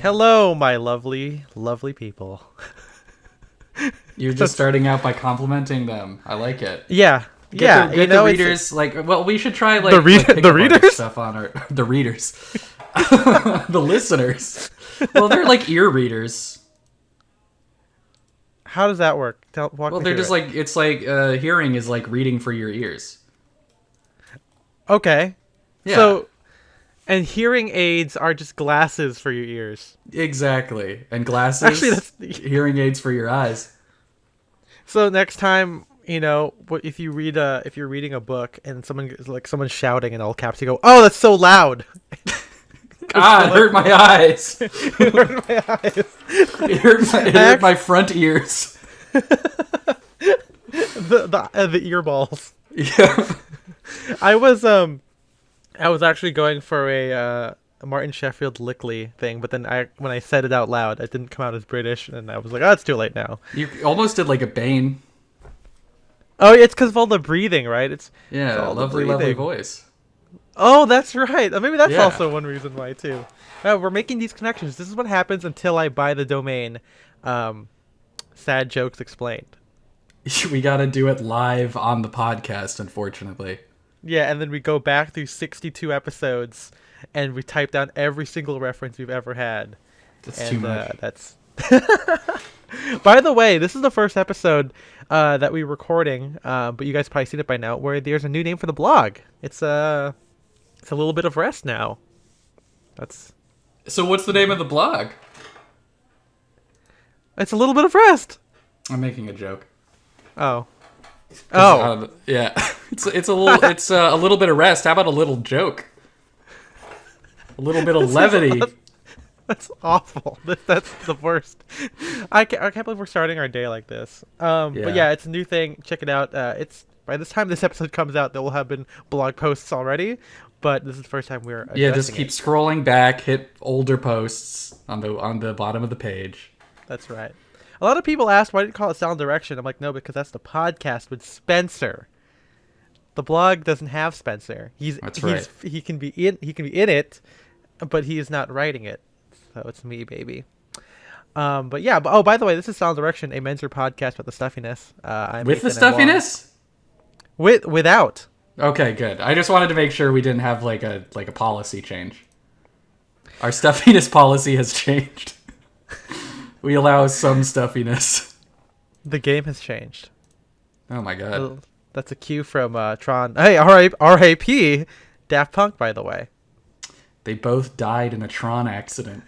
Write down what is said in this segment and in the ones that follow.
Hello, my lovely, lovely people. You're just starting out by complimenting them. I like it. Yeah, Get yeah. the readers we should try the readers stuff on our the readers, the listeners. Well, they're like ear readers. How does that work? Walk Well, me they're through just it. like it's like hearing is like reading for your ears. Okay. Yeah. So, and hearing aids are just glasses for your ears. Exactly, and glasses. Actually, hearing aids for your eyes. So next time, if you're reading a book and someone's shouting in all caps, you go, "Oh, that's so loud!" It hurt my eyes. It hurt my eyes. It hurt my front ears. the ear balls. Yeah. I was actually going for a Martin Sheffield Lickley thing, but then when I said it out loud, it didn't come out as British, and I was like, "Oh, it's too late now." You almost did like a Bane. Oh, it's because of all the breathing, right? It's lovely voice. Oh, that's right. Maybe that's Yeah. also one reason why too. We're making these connections. This is what happens until I buy the domain. Sad Jokes Explained. We gotta do it live on the podcast, unfortunately. Yeah, and then we go back through 62 episodes, and we type down every single reference we've ever had. That's too much. That's. By the way, this is the first episode that we're recording, but you guys probably seen it by now, where there's a new name for the blog. It's a little bit of rest now. So what's the name of the blog? It's a little bit of rest. I'm making a joke. Oh. Yeah. It's a little bit of rest. How about a little joke? A little bit of levity. That's awful. That's the worst. I can't believe we're starting our day like this. But yeah, it's a new thing. Check it out. It's by this time this episode comes out, there will have been blog posts already. But this is the first time we're just keep scrolling back, hit older posts on the bottom of the page. That's right. A lot of people ask why didn't you call it Sound Direction. I'm like, no, because that's the podcast with Spencer. The blog doesn't have Spencer. That's right. He can be in it, but he is not writing it. So it's me, baby. But yeah. Oh, by the way, this is Sound Direction, a Menswear podcast with the stuffiness. With the stuffiness? Without. Okay, good. I just wanted to make sure we didn't have like a policy change. Our stuffiness policy has changed. We allow some stuffiness. The game has changed. Oh my god. Well, that's a cue from Tron. Hey, R.A.P. Daft Punk, by the way. They both died in a Tron accident.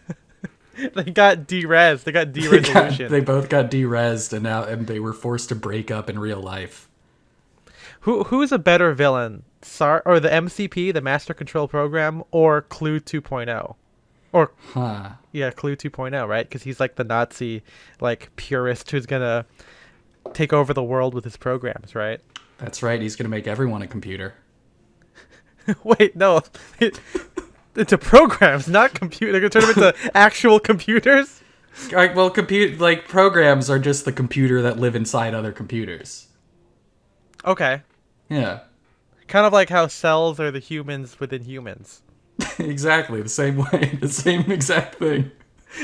They got de-res. They got de-resolution. They both got de-resed, and they were forced to break up in real life. Who's a better villain? Or the MCP, the Master Control Program, or Clue 2.0? Or Clue 2.0, right? Because he's like the Nazi, like purist who's gonna take over the world with his programs, right? That's right. He's gonna make everyone a computer. Wait, no, it's a programs, not computer. They're gonna turn them into actual computers. Well, programs are just the computer that live inside other computers. Okay. Yeah. Kind of like how cells are the humans within humans. Exactly, the same way, the same exact thing.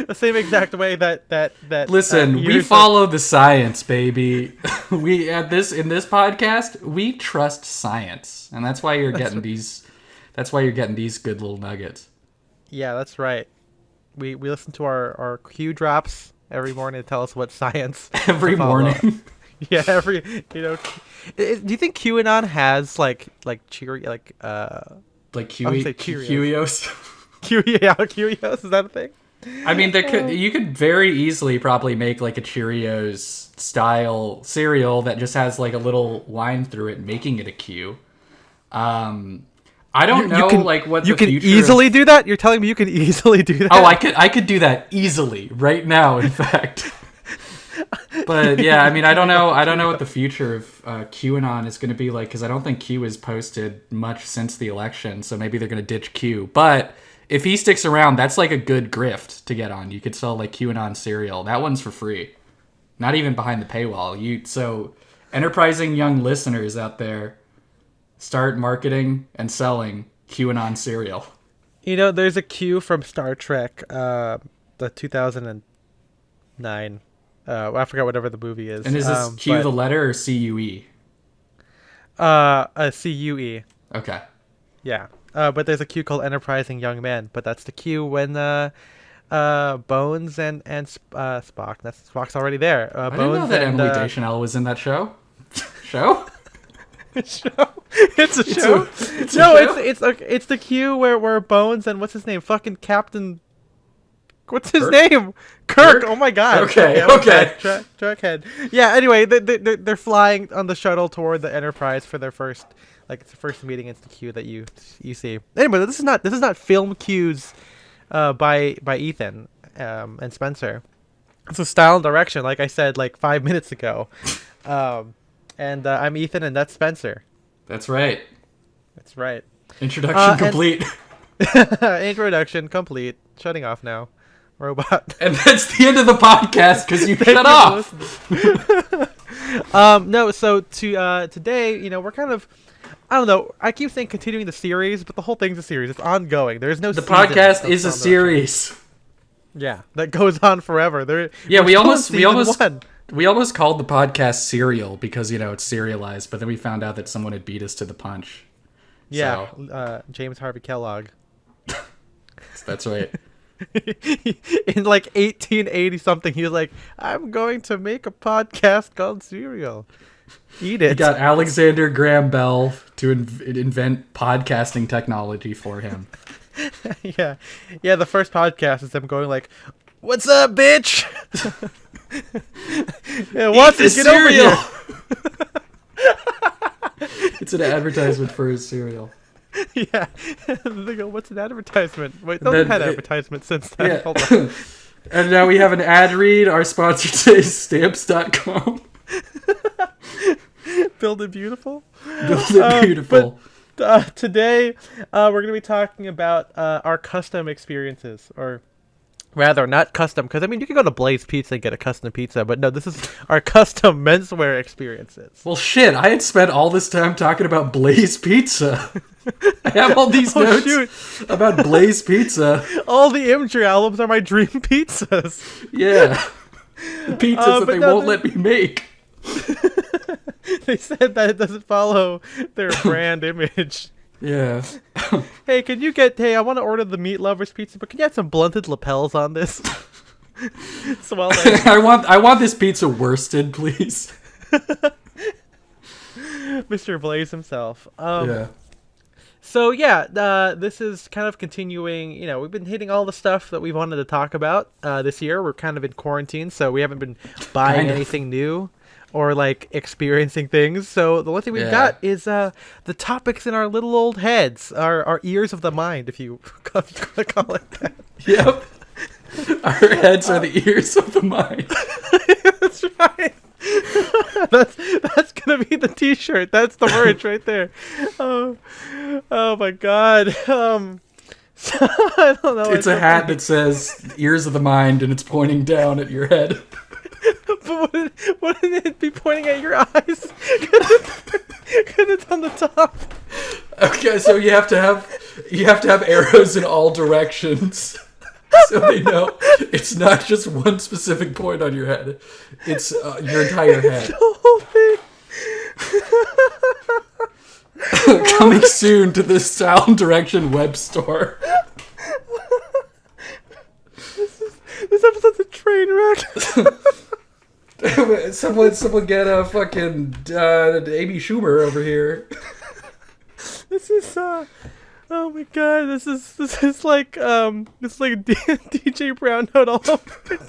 The same exact way that Listen, we follow the science, baby. We in this podcast, we trust science. And that's why you're getting these good little nuggets. Yeah, that's right. We listen to our Q drops every morning to tell us what science every morning. Yeah, do you think QAnon has like Cheerios? Cheerios, is that a thing? I mean, you could very easily probably make like a Cheerios style cereal that just has like a little line through it, making it a Q. I don't know what you can easily do that. You're telling me you can easily do that? Oh, I could do that easily right now. In fact. But yeah, I mean, I don't know what the future of QAnon is going to be like, because I don't think Q has posted much since the election, so maybe they're going to ditch Q. But if he sticks around, that's like a good grift to get on. You could sell like QAnon cereal. That one's for free, not even behind the paywall. So enterprising young listeners out there, start marketing and selling QAnon cereal. There's a Q from Star Trek. the 2009. I forgot whatever the movie is. And is this Q the letter or CUE? A CUE. Okay. Yeah. But there's a Q called Enterprising Young Men, but that's the Q when Bones and Spock. That's Spock's already there. I Bones didn't know that and, Emily Deschanel was in that show. Show? show. It's a show. It's the Q where Bones and what's his name? Fucking Captain. What's his name? Kirk. Oh my god. Okay. Trackhead. Yeah. Anyway, they're flying on the shuttle toward the Enterprise for their first, it's the first meeting. It's the Q that you see. Anyway, this is not film cues, by Ethan, and Spencer. It's a style and direction, like I said 5 minutes ago. And I'm Ethan, and that's Spencer. That's right. That's right. Introduction complete. Introduction complete. Shutting off now. Robot. And that's the end of the podcast because you shut off. No, so today, we're kind of, I don't know. I keep saying continuing the series, but the whole thing's a series. It's ongoing. There's no. The podcast is a series. Yeah, that goes on forever. We almost called the podcast Serial because it's serialized, but then we found out that someone had beat us to the punch. Yeah, James Harvey Kellogg. That's right. In 1880 something, he was like, "I'm going to make a podcast called Serial." Eat it. He got Alexander Graham Bell to invent podcasting technology for him. Yeah. The first podcast is them going like, "What's up, bitch?" Yeah, what's it? Get over here. It's an advertisement for his cereal. Yeah. They go, "What's an advertisement?" Wait, they've had advertisements since then. Yeah. Hold on. And now we have an ad read. Our sponsor today is Stamps.com. Build it beautiful. Build it beautiful. But today, we're going to be talking about our custom experiences, or rather, not custom, because you can go to Blaze Pizza and get a custom pizza, but no, this is our custom menswear experiences. Well, shit, I had spent all this time talking about Blaze Pizza. I have all these notes about Blaze Pizza. All the imagery albums are my dream pizzas. Yeah. The pizzas that won't let me make. They said that it doesn't follow their brand image. Yeah. Hey, I want to order the Meat Lovers pizza, but can you add some blunted lapels on this? Swell. I want this pizza worsted, please. Mr. Blaze himself. Yeah. So this is kind of continuing. We've been hitting all the stuff that we wanted to talk about this year. We're kind of in quarantine, so we haven't been buying anything new or experiencing things. So the one thing we've got is the topics in our little old heads, our ears of the mind, if you want to call it that. Yep. Our heads are the ears of the mind. That's right. That's gonna be the T-shirt. That's the merch right there. Oh my god. So, I don't know. It's a hat that says "Ears of the Mind" and it's pointing down at your head. But wouldn't it be pointing at your eyes? Because it's on the top. Okay, so you have to have arrows in all directions. So they know it's not just one specific point on your head. It's your entire head. The whole thing. Coming soon to the Sound Direction web store. This episode's a train wreck. Someone get a fucking Amy Schumer over here. This is oh my god, this is like DJ Brown Note all over it.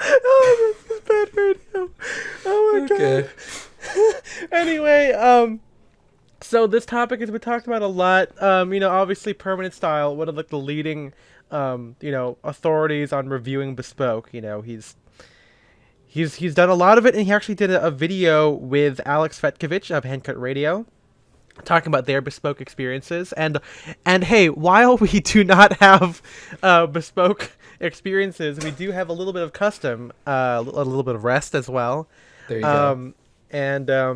Oh, this is bad radio. Oh my god. Anyway, so this topic has been talked about a lot. Obviously Permanent Style, one of the leading authorities on reviewing bespoke. He's done a lot of it, and he actually did a video with Alex Fetkovich of Handcut Radio, talking about their bespoke experiences. And hey, while we do not have bespoke experiences, we do have a little bit of custom, a little bit of rest as well. There you go. And I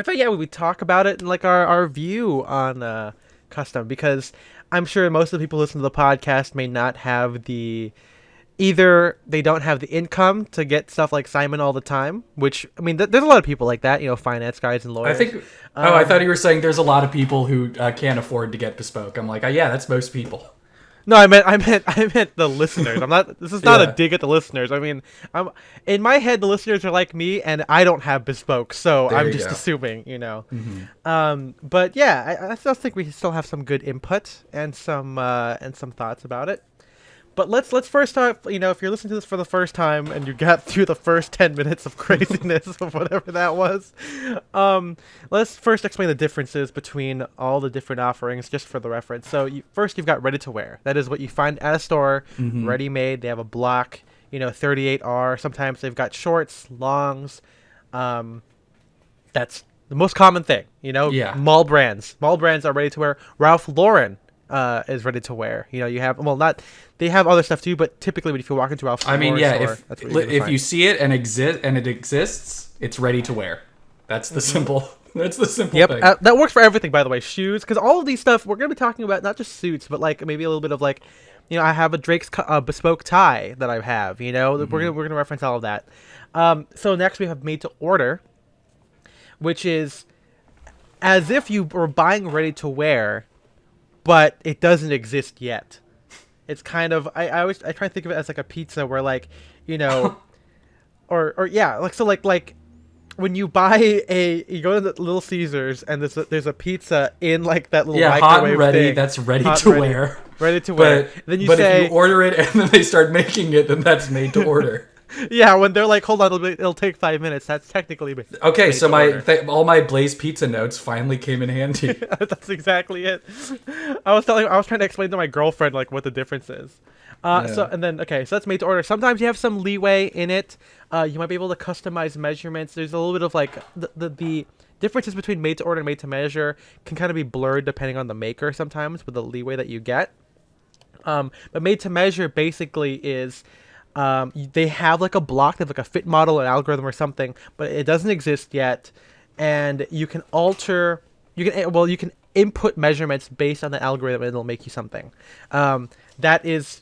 thought we would talk about it and our view on custom, because I'm sure most of the people listening to the podcast may not have either they don't have the income to get stuff like Simon all the time, which, I mean, there's a lot of people like that, finance guys and lawyers. I thought you were saying there's a lot of people who can't afford to get bespoke. I'm like, yeah, that's most people. No, I meant the listeners. This is not a dig at the listeners. I mean, in my head, the listeners are like me, and I don't have bespoke, so I'm just assuming, But yeah, I still think we still have some good input and some thoughts about it. But let's first start. If you're listening to this for the first time and you got through the first 10 minutes of craziness of whatever that was, let's first explain the differences between all the different offerings, just for the reference. So first, you've got ready to wear. That is what you find at a store, ready-made. They have a block, 38R. Sometimes they've got shorts, longs. That's the most common thing. Yeah. Mall brands are ready to wear. Ralph Lauren is ready to wear. You have they have other stuff too, but typically if you walk into Ralph Lauren store, if you see it and it exists, it's ready to wear. That's the simple. That's the simple thing. That works for everything, by the way. Shoes, because all of these stuff we're gonna be talking about, not just suits, but like maybe a little bit of like, I have a Drake's bespoke tie that I have. We're gonna reference all of that. So next we have made to order, which is as if you were buying ready to wear, but it doesn't exist yet. It's kind of I try to think of it as like a pizza where like, or when you buy you go to the Little Caesars and there's a pizza in like that little microwave hot and ready thing. That's ready to wear. Ready to wear. Then but if you order it and then they start making it, then that's made to order. Yeah, when they're like, hold on, it'll take 5 minutes. That's technically okay. So all my Blaze Pizza notes finally came in handy. That's exactly it. I was trying to explain to my girlfriend like what the difference is. So that's made to order. Sometimes you have some leeway in it. You might be able to customize measurements. There's a little bit of like the differences between made to order and made to measure can kind of be blurred depending on the maker sometimes with the leeway that you get. But made to measure basically is. They have like a block, they have like a fit model, an algorithm or something, but it doesn't exist yet. And you can you can input measurements based on the algorithm and it'll make you something. That is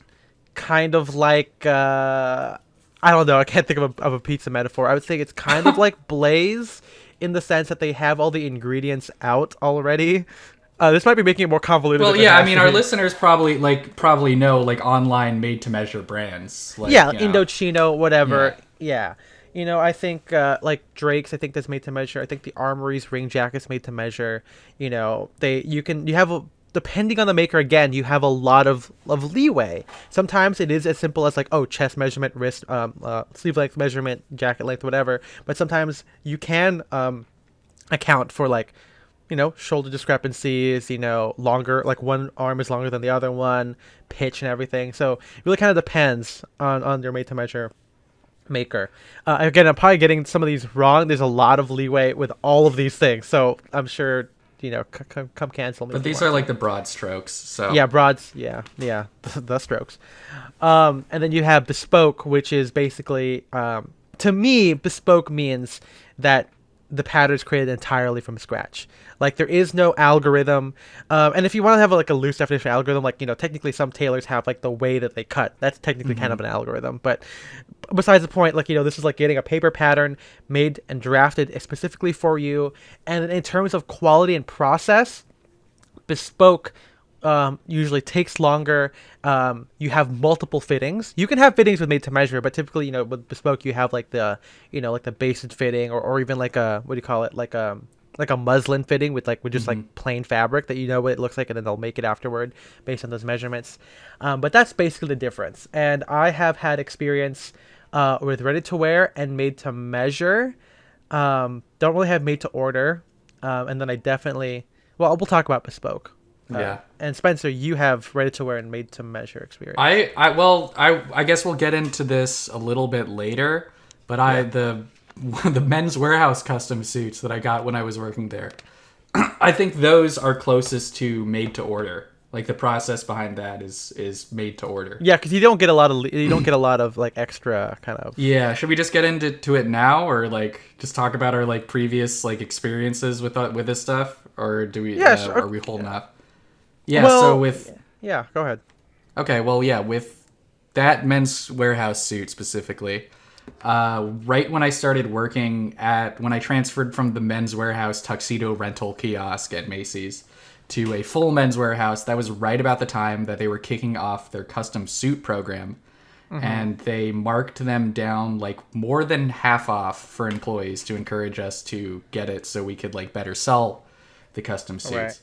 kind of like, I don't know, I can't think of a pizza metaphor. I would say it's kind of like Blaze in the sense that they have all the ingredients out already. This might be making it more convoluted. Well, yeah, I mean, our listeners probably know like online made-to-measure brands. Like, Indochino, whatever. Yeah. I think like Drake's, I think that's made to measure. I think the Armory's ring jacket's made to measure. Depending on the maker, again, you have a lot of leeway. Sometimes it is as simple as like, chest measurement, wrist, sleeve length measurement, jacket length, whatever. But sometimes you can account for like, shoulder discrepancies, longer, like one arm is longer than the other one, pitch and everything. So it really kind of depends on your made to measure maker. Again, I'm probably getting some of these wrong. There's a lot of leeway with all of these things. So I'm sure, come cancel me. But these are like the broad strokes. So yeah, broads. Yeah. The strokes. And then you have bespoke, which is basically, to me, bespoke means that the pattern's created entirely from scratch. Like there is no algorithm. And if you want to have like a loose definition of algorithm, like, technically some tailors have like the way that they cut. That's technically kind of an algorithm. But besides the point, like, this is like getting a paper pattern made and drafted specifically for you. And in terms of quality and process, bespoke usually takes longer. You have multiple fittings. You can have fittings with made to measure, but typically, with bespoke, you have like the, like the basted fitting or even like a, what do you call it? Like a muslin fitting with just like plain fabric that what it looks like, and then they'll make it afterward based on those measurements. But that's basically the difference. And I have had experience with ready to wear and made to measure. Don't really have made to order. And then I definitely, we'll talk about bespoke. Yeah. And Spencer, you have ready to wear and made to measure experience. I guess we'll get into this a little bit later, but the Men's Warehouse custom suits that I got when I was working there, I think those are closest to made to order. Like the process behind that is made to order. Yeah, because you don't get a lot of like extra kind of. Yeah, should we just get into it now, or like just talk about our like previous like experiences with this stuff, or do we? Yeah, sure. Are we holding up? Yeah, so Well, with yeah, go ahead. okay, well, yeah, with that Men's Warehouse suit specifically, right when I started working when I transferred from the Men's Warehouse tuxedo rental kiosk at Macy's to a full Men's Warehouse, that was right about the time that they were kicking off their custom suit program. And they marked them down like more than half off for employees to encourage us to get it so we could like better sell the custom Right. suits.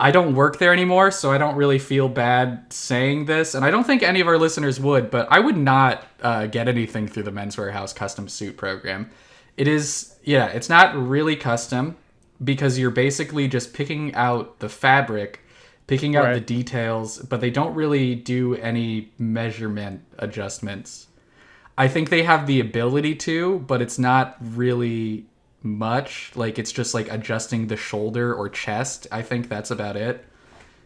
I don't work there anymore, so I don't really feel bad saying this, and I don't think any of our listeners would, but I would not get anything through the Men's Warehouse custom suit program. It's not really custom because you're basically just picking out the fabric, picking out the Right. details, but they don't really do any measurement adjustments. I think they have the ability to, but it's not really much. Like it's just like adjusting the shoulder or chest. I think that's about it.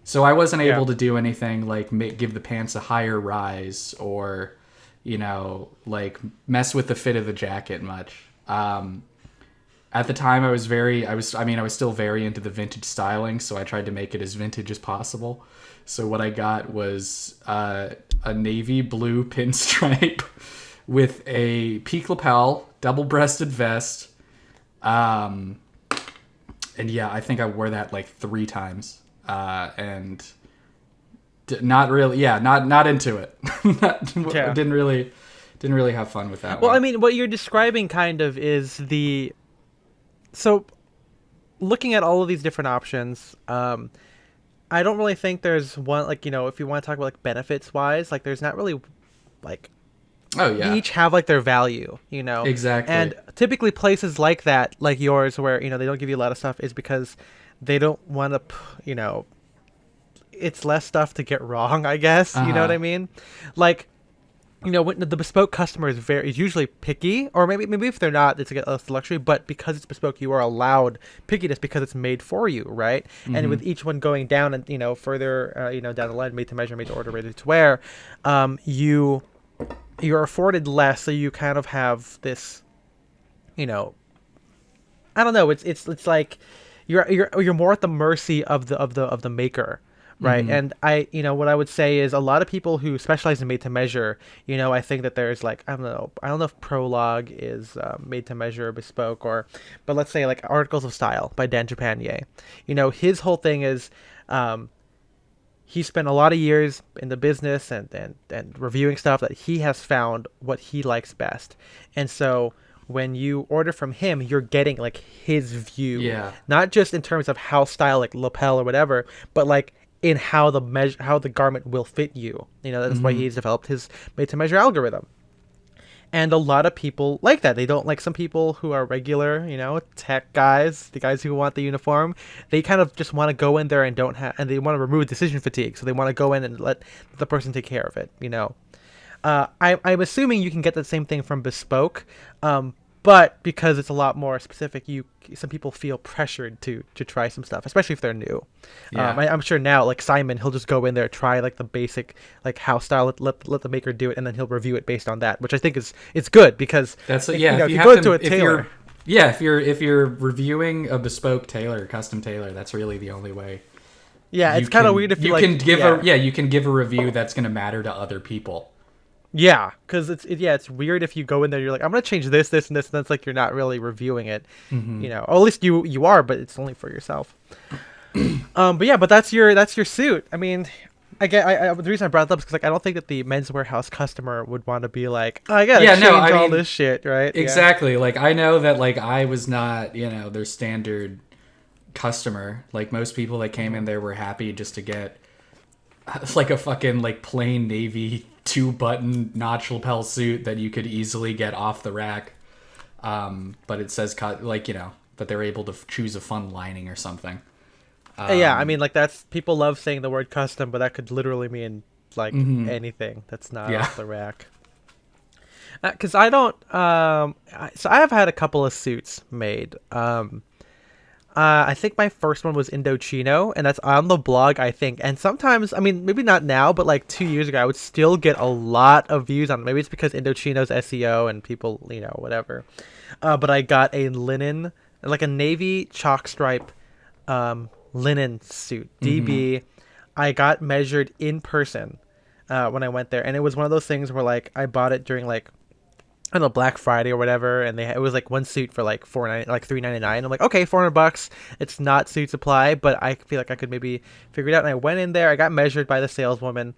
So I wasn't Yeah. able to do anything like give the pants a higher rise or, like mess with the fit of the jacket much. At the time, I was still very into the vintage styling, so I tried to make it as vintage as possible. So what I got was a navy blue pinstripe with a peak lapel, double-breasted vest, and yeah, I think I wore that like 3 times, and not really, yeah, not into it. Yeah. Didn't really have fun with that Well, one. I mean, what you're describing kind of is so looking at all of these different options. I don't really think there's one like if you want to talk about like benefits wise, like there's not really like Oh they yeah, each have like their value. exactly. And typically places like that, like yours, where they don't give you a lot of stuff, is because they don't want to, it's less stuff to get wrong, I guess. Uh You know what huh. I mean? Like, when the bespoke customer is usually picky, or maybe if they're not, it's a luxury. But because it's bespoke, you are allowed pickiness because it's made for you, right? And Mm-hmm. with each one going down and further, down the line, made to measure, made to order, ready to wear, you you're afforded less, so you kind of have this, you know, I don't know. It's like you're more at the mercy of the maker, right? Mm-hmm. And what I would say is a lot of people who specialize in made to measure, I think that there's like I don't know if Prologue is made to measure or bespoke but let's say like Articles of Style by Dan Trepanier. His whole thing is he spent a lot of years in the business and reviewing stuff that he has found what he likes best. And so when you order from him, you're getting like his view, Yeah. not just in terms of how style, like lapel or whatever, but like in how the garment will fit you. That's why Mm-hmm. he's developed his made to measure algorithm. And a lot of people like that. They don't like some people who are regular, tech guys, the guys who want the uniform. They kind of just want to go in there and and they want to remove decision fatigue. So they want to go in and let the person take care of it. I'm assuming you can get the same thing from bespoke, but because it's a lot more specific, some people feel pressured to try some stuff, especially if they're new. Yeah. I'm sure now, like Simon, he'll just go in there, try like the basic like house style, let the maker do it, and then he'll review it based on that, which I think is it's good because That's if, yeah. If if you you have go to, to a if you're tailor, yeah, if you're reviewing a bespoke tailor, custom tailor, that's really the only way yeah, you it's kind of can weird if you you like can give you can give a review that's going to matter to other people. yeah, because it's weird if you go in there, you're like, I'm gonna change this, this, and this, and that's like you're not really reviewing it, Mm-hmm. or at least you are, but it's only for yourself. But yeah, but that's your suit. I mean, the reason I brought it up is because like I don't think that the Men's Warehouse customer would want to be like, oh, I gotta Yeah, change no, I all mean this shit, right? Yeah. exactly. Like I know that like I was not their standard customer. Like most people that came in there were happy just to get like a fucking like plain navy 2-button notch lapel suit that you could easily get off the rack. But it says cut like that they're able to choose a fun lining or something. Yeah, I mean, like that's people love saying the word custom, but that could literally mean like Mhm. anything that's not Yeah. off the rack. Because I don't, so I have had a couple of suits made. I think my first one was Indochino, and that's on the blog, I think. And sometimes, I mean, maybe not now, but like 2 years ago, I would still get a lot of views on it. Maybe it's because Indochino's SEO and people, whatever. But I got a linen, like a navy chalk stripe, linen suit, Mm-hmm. DB. I got measured in person when I went there, and it was one of those things where like I bought it during like I don't know, Black Friday or whatever, and it was like one suit for like like $3.99. I'm like, okay, $400. It's not suit supply, but I feel like I could maybe figure it out. And I went in there. I got measured by the saleswoman.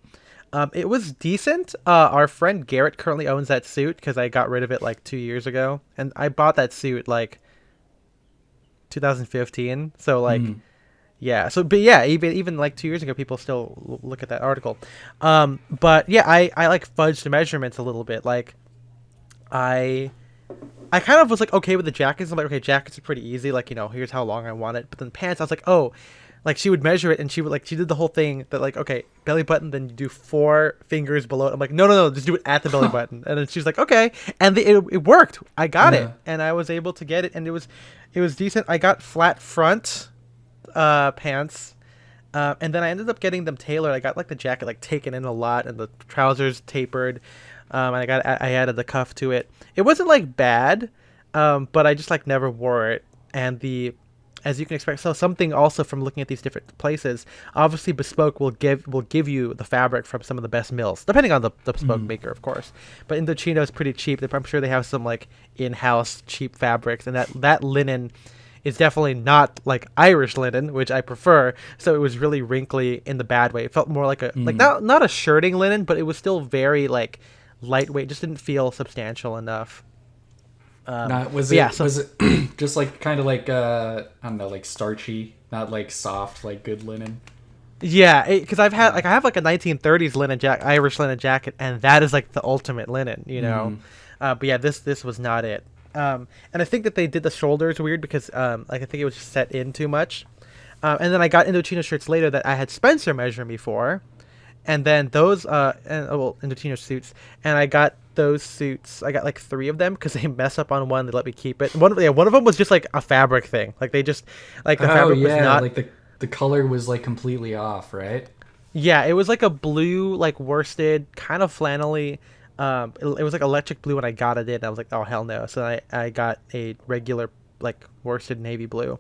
It was decent. Our friend Garrett currently owns that suit because I got rid of it like 2 years ago, and I bought that suit like 2015. So like, Mm. yeah. So but yeah, even like 2 years ago, people still look at that article. But yeah, I like fudged the measurements a little bit. Like I I kind of was like okay with the jackets. I'm like, okay, jackets are pretty easy. Like, here's how long I want it. But then pants, I was like, oh, like she would measure it and she did the whole thing that like, okay, belly button, then you do 4 fingers below it. I'm like, no, just do it at the belly button. And then she's like, okay, and it worked. I got it, Yeah. and I was able to get it, and it was decent. I got flat front pants. And then I ended up getting them tailored. I got like the jacket like taken in a lot, and the trousers tapered. And I added the cuff to it. It wasn't like bad, but I just like never wore it. And as you can expect, so something also from looking at these different places, obviously bespoke will give you the fabric from some of the best mills, depending on the bespoke Mm. maker, of course. But Indochino is pretty cheap. I'm sure they have some like in-house cheap fabrics, and that linen is definitely not like Irish linen, which I prefer. So it was really wrinkly in the bad way. It felt more like Mm. not a shirting linen, but it was still very like lightweight. Just didn't feel substantial enough. Not was But yeah, it so was it just like kind of like I don't know, like starchy, not like soft like good linen. yeah, because Yeah. I have like a 1930s Irish linen jacket, and that is like the ultimate linen. Mm. But yeah, this was not it. And I think that they did the shoulders weird because like I think it was just set in too much. And then I got Indochino shirts later that I had Spencer measure me for, and then those Indochino suits, and I got those suits. I got like 3 of them because they mess up on one. They let me keep it. One of them was just like a fabric thing. Like they just like the Oh fabric was yeah, not. like the color was like completely off, right? Yeah, it was like a blue, like worsted, kind of flannelly. It was like electric blue when I got it in. I was like, oh hell no. So I got a regular like worsted navy blue,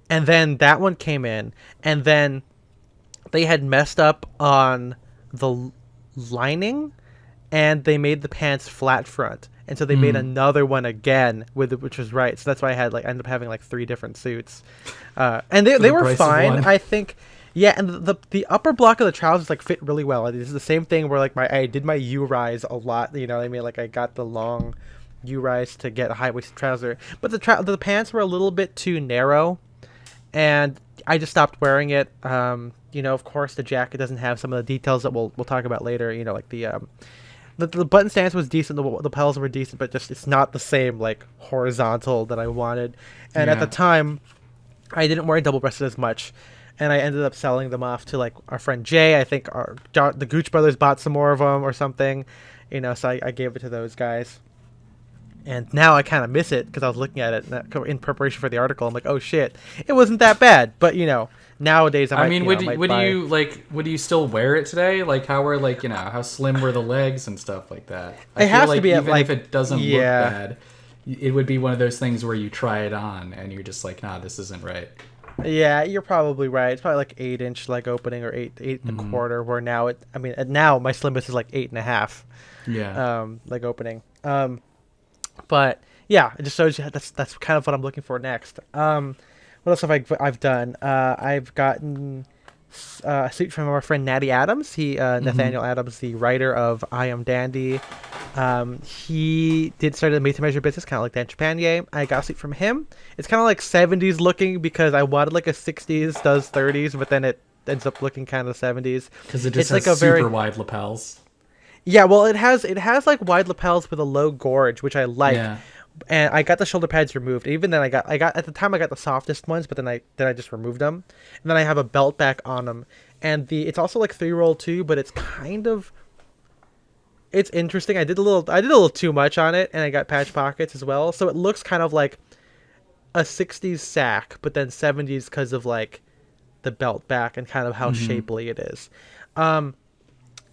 and then that one came in, and then they had messed up on the lining, and they made the pants flat front, and so they made Mm. another one again which was right. So that's why I ended up having like 3 different suits, and they For they the were price of fine, one. I think. Yeah, and the upper block of the trousers like fit really well. This is the same thing where like I did my U rise a lot. You know what I mean? Like I got the long U rise to get a high waisted trouser, but the pants were a little bit too narrow, and I just stopped wearing it. Of course, the jacket doesn't have some of the details that we'll talk about later. Like the button stance was decent, the lapels were decent, but just it's not the same like horizontal that I wanted. And at the Yeah. time, I didn't wear double breasted as much, and I ended up selling them off to like our friend Jay. I think the Gooch brothers bought some more of them or something. So I gave it to those guys. And now I kind of miss it because I was looking at it in preparation for the article. I'm like, oh shit, it wasn't that bad. But nowadays I I might, mean, might would buy. you like would you still wear it today? Like how were like how slim were the legs and stuff like that? I It feel has to like be at even if like, it doesn't look yeah, bad, it would be one of those things where you try it on and you're just like, nah, this isn't right. yeah. You're probably right. It's probably like 8 inch leg opening or eight and a Mm. quarter. Where now now my slimmest is like 8.5 Yeah. leg opening. But yeah, it just shows you that's kind of what I'm looking for next. What else have I've done? I've gotten a suit from our friend Natty Adams. Mm-hmm. Nathaniel Adams, the writer of I Am Dandy. He did start a made to measure business, kind of like Dan Trepanier. I got a suit from him. It's kind of like 70s looking because I wanted like a 60s does 30s, but then it ends up looking kind of 70s. Because it just It's has like a super very wide lapels. yeah. Well, it has like wide lapels with a low gorge, which I like. Yeah. And I got the shoulder pads removed. Even then, I got at the time I got the softest ones, but then I just removed them, and then I have a belt back on them, and it's also like 3-roll too, but it's interesting. I did a little too much on it, and I got patch pockets as well, so it looks kind of like a 60s sack, but then 70s because of like the belt back and kind of how Mm-hmm. shapely it is.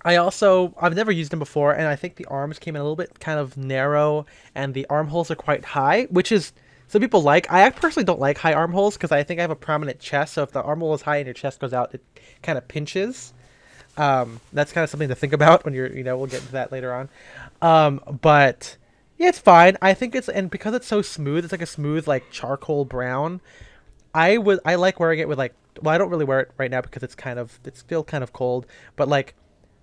I've never used them before, and I think the arms came in a little bit kind of narrow, and the armholes are quite high, which is some people like. I personally don't like high armholes because I think I have a prominent chest. So if the armhole is high and your chest goes out, it kind of pinches. That's kind of something to think about when you're, we'll get into that later on. But yeah, it's fine. I think and because it's so smooth, it's like a smooth like charcoal brown. I like wearing it with like, well, I don't really wear it right now because it's still kind of cold, but like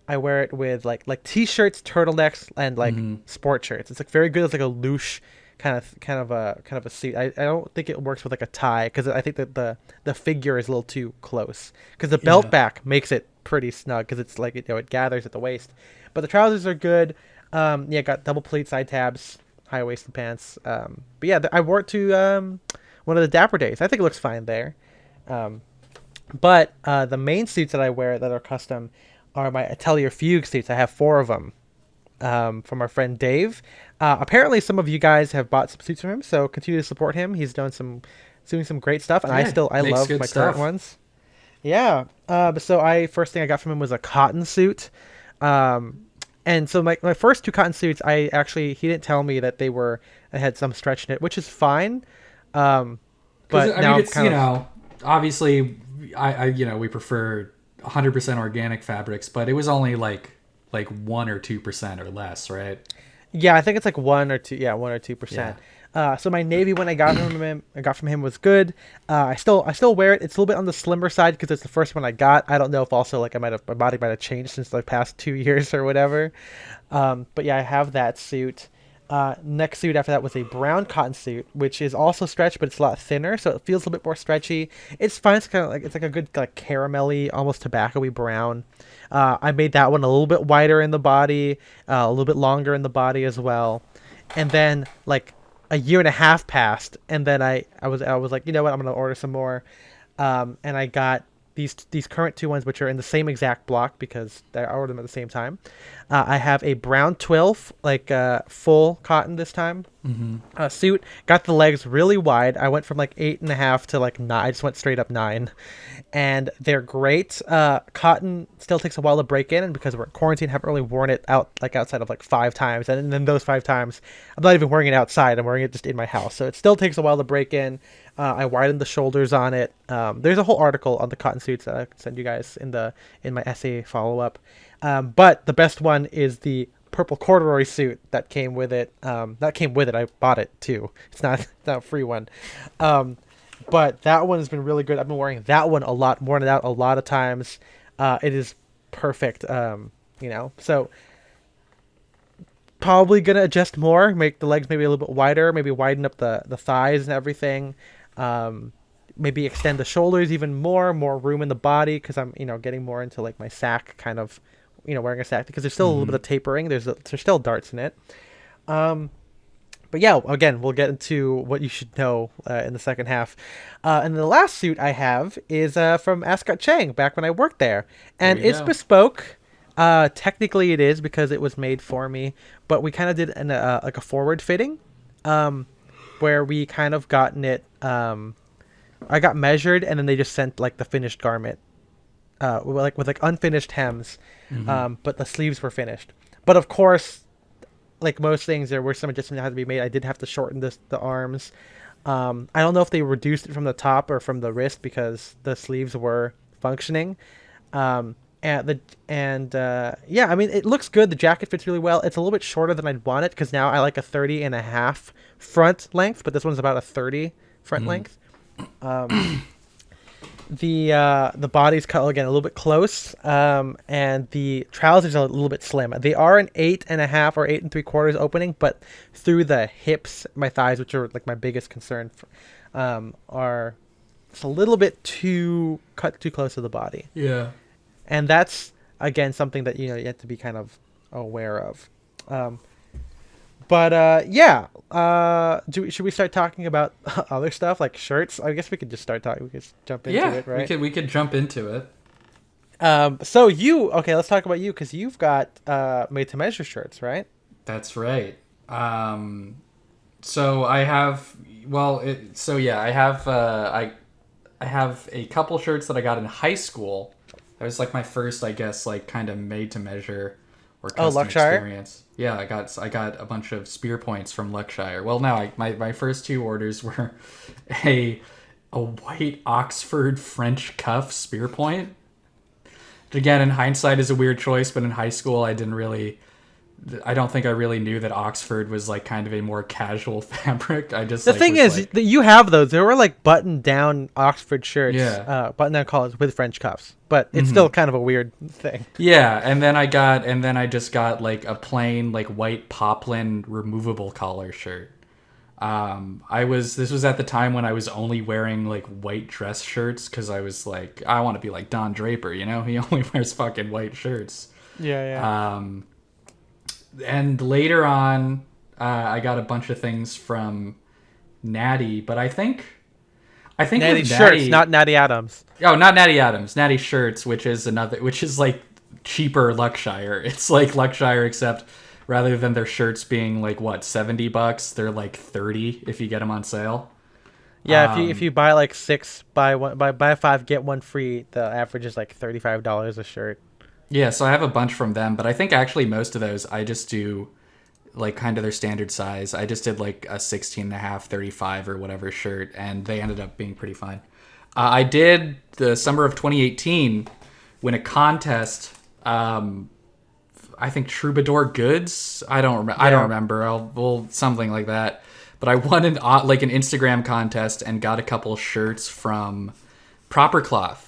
I wear it with like t-shirts, turtlenecks, and like sport shirts. It's like very good as like a loose kind of a suit. I don't think it works with like a tie because I think that the figure is a little too close because the belt back makes it pretty snug because it's like it gathers at the waist. But the trousers are good. Yeah, got double pleat side tabs, high waisted pants. But yeah, I wore it to one of the Dapper days. I think it looks fine there. But the main suits that I wear that are custom are my Atelier Fugue suits. I have 4 of them from our friend Dave. Apparently, some of you guys have bought some suits from him, so continue to support him. He's doing some great stuff, and I love my current ones. Yeah. So first thing I got from him was a cotton suit. And so my first 2 cotton suits, he didn't tell me that I had some stretch in it, which is fine. But I mean, it's obviously we prefer 100% organic fabrics, but it was only like 1 or 2% or less, right? Yeah, I think it's like 1 or 2. Yeah, 1 or 2%. So my navy one I got from him was good. I still wear it. It's a little bit on the slimmer side because it's the first one I got. I don't know if also like my body might have changed since the past 2 years or whatever. But yeah, I have that suit. Next suit after that was a brown cotton suit, which is also stretched, but it's a lot thinner, so it feels a little bit more stretchy. It's fine. It's kind of like a good like caramelly, almost tobacco-y brown. I made that one a little bit wider in the body, a little bit longer in the body as well. And then like a year and a half passed, and then I was like, you know what, I'm gonna order some more. And I got these current 2 ones, which are in the same exact block because I ordered them at the same time. I have a brown twill, like full cotton this time, suit. Got the legs really wide. I went from like 8.5 to like 9. I just went straight up 9, and they're great. Cotton still takes a while to break in, and because we're in quarantine, haven't really worn it out like outside of like 5 times, and then those 5 times, I'm not even wearing it outside. I'm wearing it just in my house, so it still takes a while to break in. I widened the shoulders on it. There's a whole article on the cotton suits that I can send you guys in my essay follow up. But the best one is the purple corduroy suit that came with it. That came with it. I bought it too. It's not a free one. But that one has been really good. I've been wearing that one a lot, worn it out a lot of times. It is perfect. So probably gonna adjust more, make the legs maybe a little bit wider, maybe widen up the thighs and everything. Maybe extend the shoulders even more room in the body because I'm getting more into like my sack kind of, wearing a sack because there's still a little bit of tapering. There's still darts in it. But yeah, again, we'll get into what you should know in the second half. And the last suit I have is from Ascot Chang back when I worked there, and it's bespoke. Technically it is because it was made for me, but we kind of did like a forward fitting, where we kind of gotten it. I got measured, and then they just sent like the finished garment, with like unfinished hems, but the sleeves were finished. But of course, like most things, there were some adjustments that had to be made. I did have to shorten the arms. I don't know if they reduced it from the top or from the wrist because the sleeves were functioning. Yeah, I mean, it looks good. The jacket fits really well. It's a little bit shorter than I'd want it because now I like a 30.5 front length, but this one's about a 30 front length. The body's cut again a little bit close, and the trousers are a little bit slim. They are an 8.5 or 8.75 opening, but through the hips, my thighs, which are like my biggest concern, are it's a little bit too close to the body. Yeah. And that's, again, something that, you have to be kind of aware of. Should we start talking about other stuff like shirts? I guess we could just start talking. We could jump into it, right? We could jump into it. Let's talk about you because you've got made-to-measure shirts, right? That's right. So I have, I have a couple shirts that I got in high school. That was like my first, I guess, like kind of made to measure or Oh, custom Luxshire? experience. Yeah, I got a bunch of spear points from Luxshire. Well, no, my first two orders were a white Oxford French cuff spear point. Again, in hindsight, is a weird choice, but in high school, I don't think I really knew that Oxford was like kind of a more casual fabric. I just The thing is, that you have those. There were like button-down Oxford shirts, yeah, button-down collars with French cuffs, but it's still kind of a weird thing. yeah. And then I just got like a plain like white poplin removable collar shirt. This was at the time when I was only wearing like white dress shirts because I was like, I want to be like Don Draper, you know? He only wears fucking white shirts. Yeah. And later on, I got a bunch of things from Natty, but I think Natty with shirts, not Natty Adams. Oh, not Natty Adams, Natty shirts, which is like cheaper Luxshire. It's like Luxshire, except rather than their shirts being like what $70, they're like 30 if you get them on sale. Yeah, if you buy like 6, buy 5 get 1 free, the average is like $35 a shirt. Yeah, so I have a bunch from them, but I think actually most of those I just do like kind of their standard size. I just did like a 16 and a half, 35 or whatever shirt, and they ended up being pretty fine. I did the summer of 2018 win a contest. I think Troubadour Goods. I don't remember. Something like that. But I won an Instagram contest and got a couple shirts from Proper Cloth.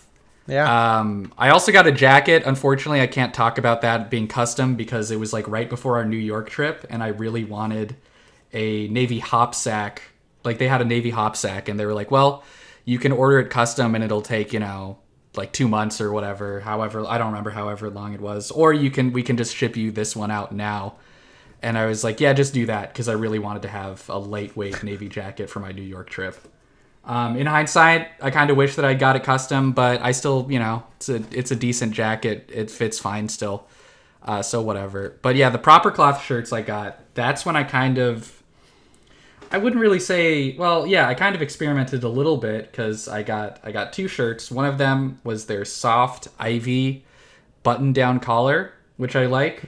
Yeah. I also got a jacket. Unfortunately, I can't talk about that being custom because it was like right before our New York trip, and I really wanted a Navy hop sack. Like they had a Navy hop sack, and they were like, "Well, you can order it custom, and it'll take like 2 months or whatever. However, I don't remember however long it was, or we can just ship you this one out now." And I was like, "Yeah, just do that," because I really wanted to have a lightweight Navy jacket for my New York trip. In hindsight, I kind of wish that I got it custom, but I still, it's a decent jacket. It fits fine still. So whatever. But yeah, the Proper Cloth shirts I got, that's when I wouldn't really say, well, yeah, I kind of experimented a little bit because I got 2 shirts. One of them was their soft ivy button down collar, which I like.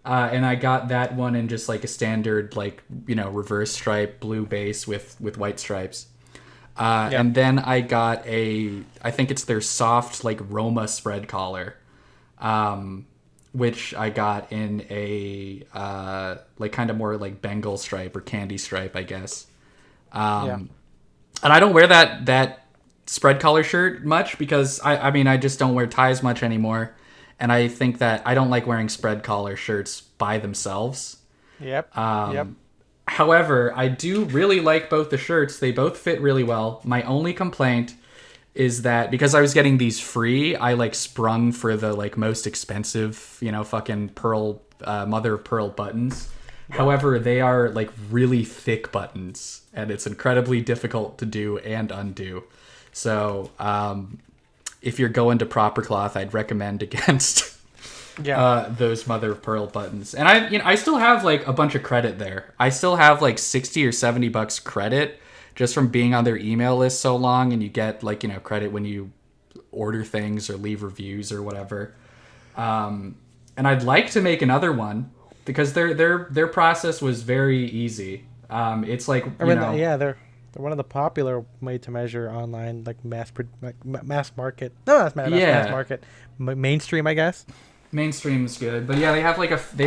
And I got that one in just like a standard, like, reverse stripe, blue base with white stripes. And then I got I think it's their soft like Roma spread collar, which I got in a like kind of more like Bengal stripe or candy stripe, I guess. And I don't wear that spread collar shirt much because I just don't wear ties much anymore. And I think that I don't like wearing spread collar shirts by themselves. Yep. However, I do really like both the shirts. They both fit really well. My only complaint is that because I was getting these free, I like sprung for the like most expensive, fucking pearl, mother of pearl buttons. Yeah. However, they are like really thick buttons, and it's incredibly difficult to do and undo. So, if you're going to Proper Cloth, I'd recommend against those mother of pearl buttons. And I still have like a bunch of credit there. I still have like $60 or $70 credit just from being on their email list so long, and you get like credit when you order things or leave reviews or whatever. And I'd like to make another one because their process was very easy. It's like they're one of the popular made to measure online like mass market. No, that's mass market. Mainstream, I guess. Mainstream's good, but yeah, they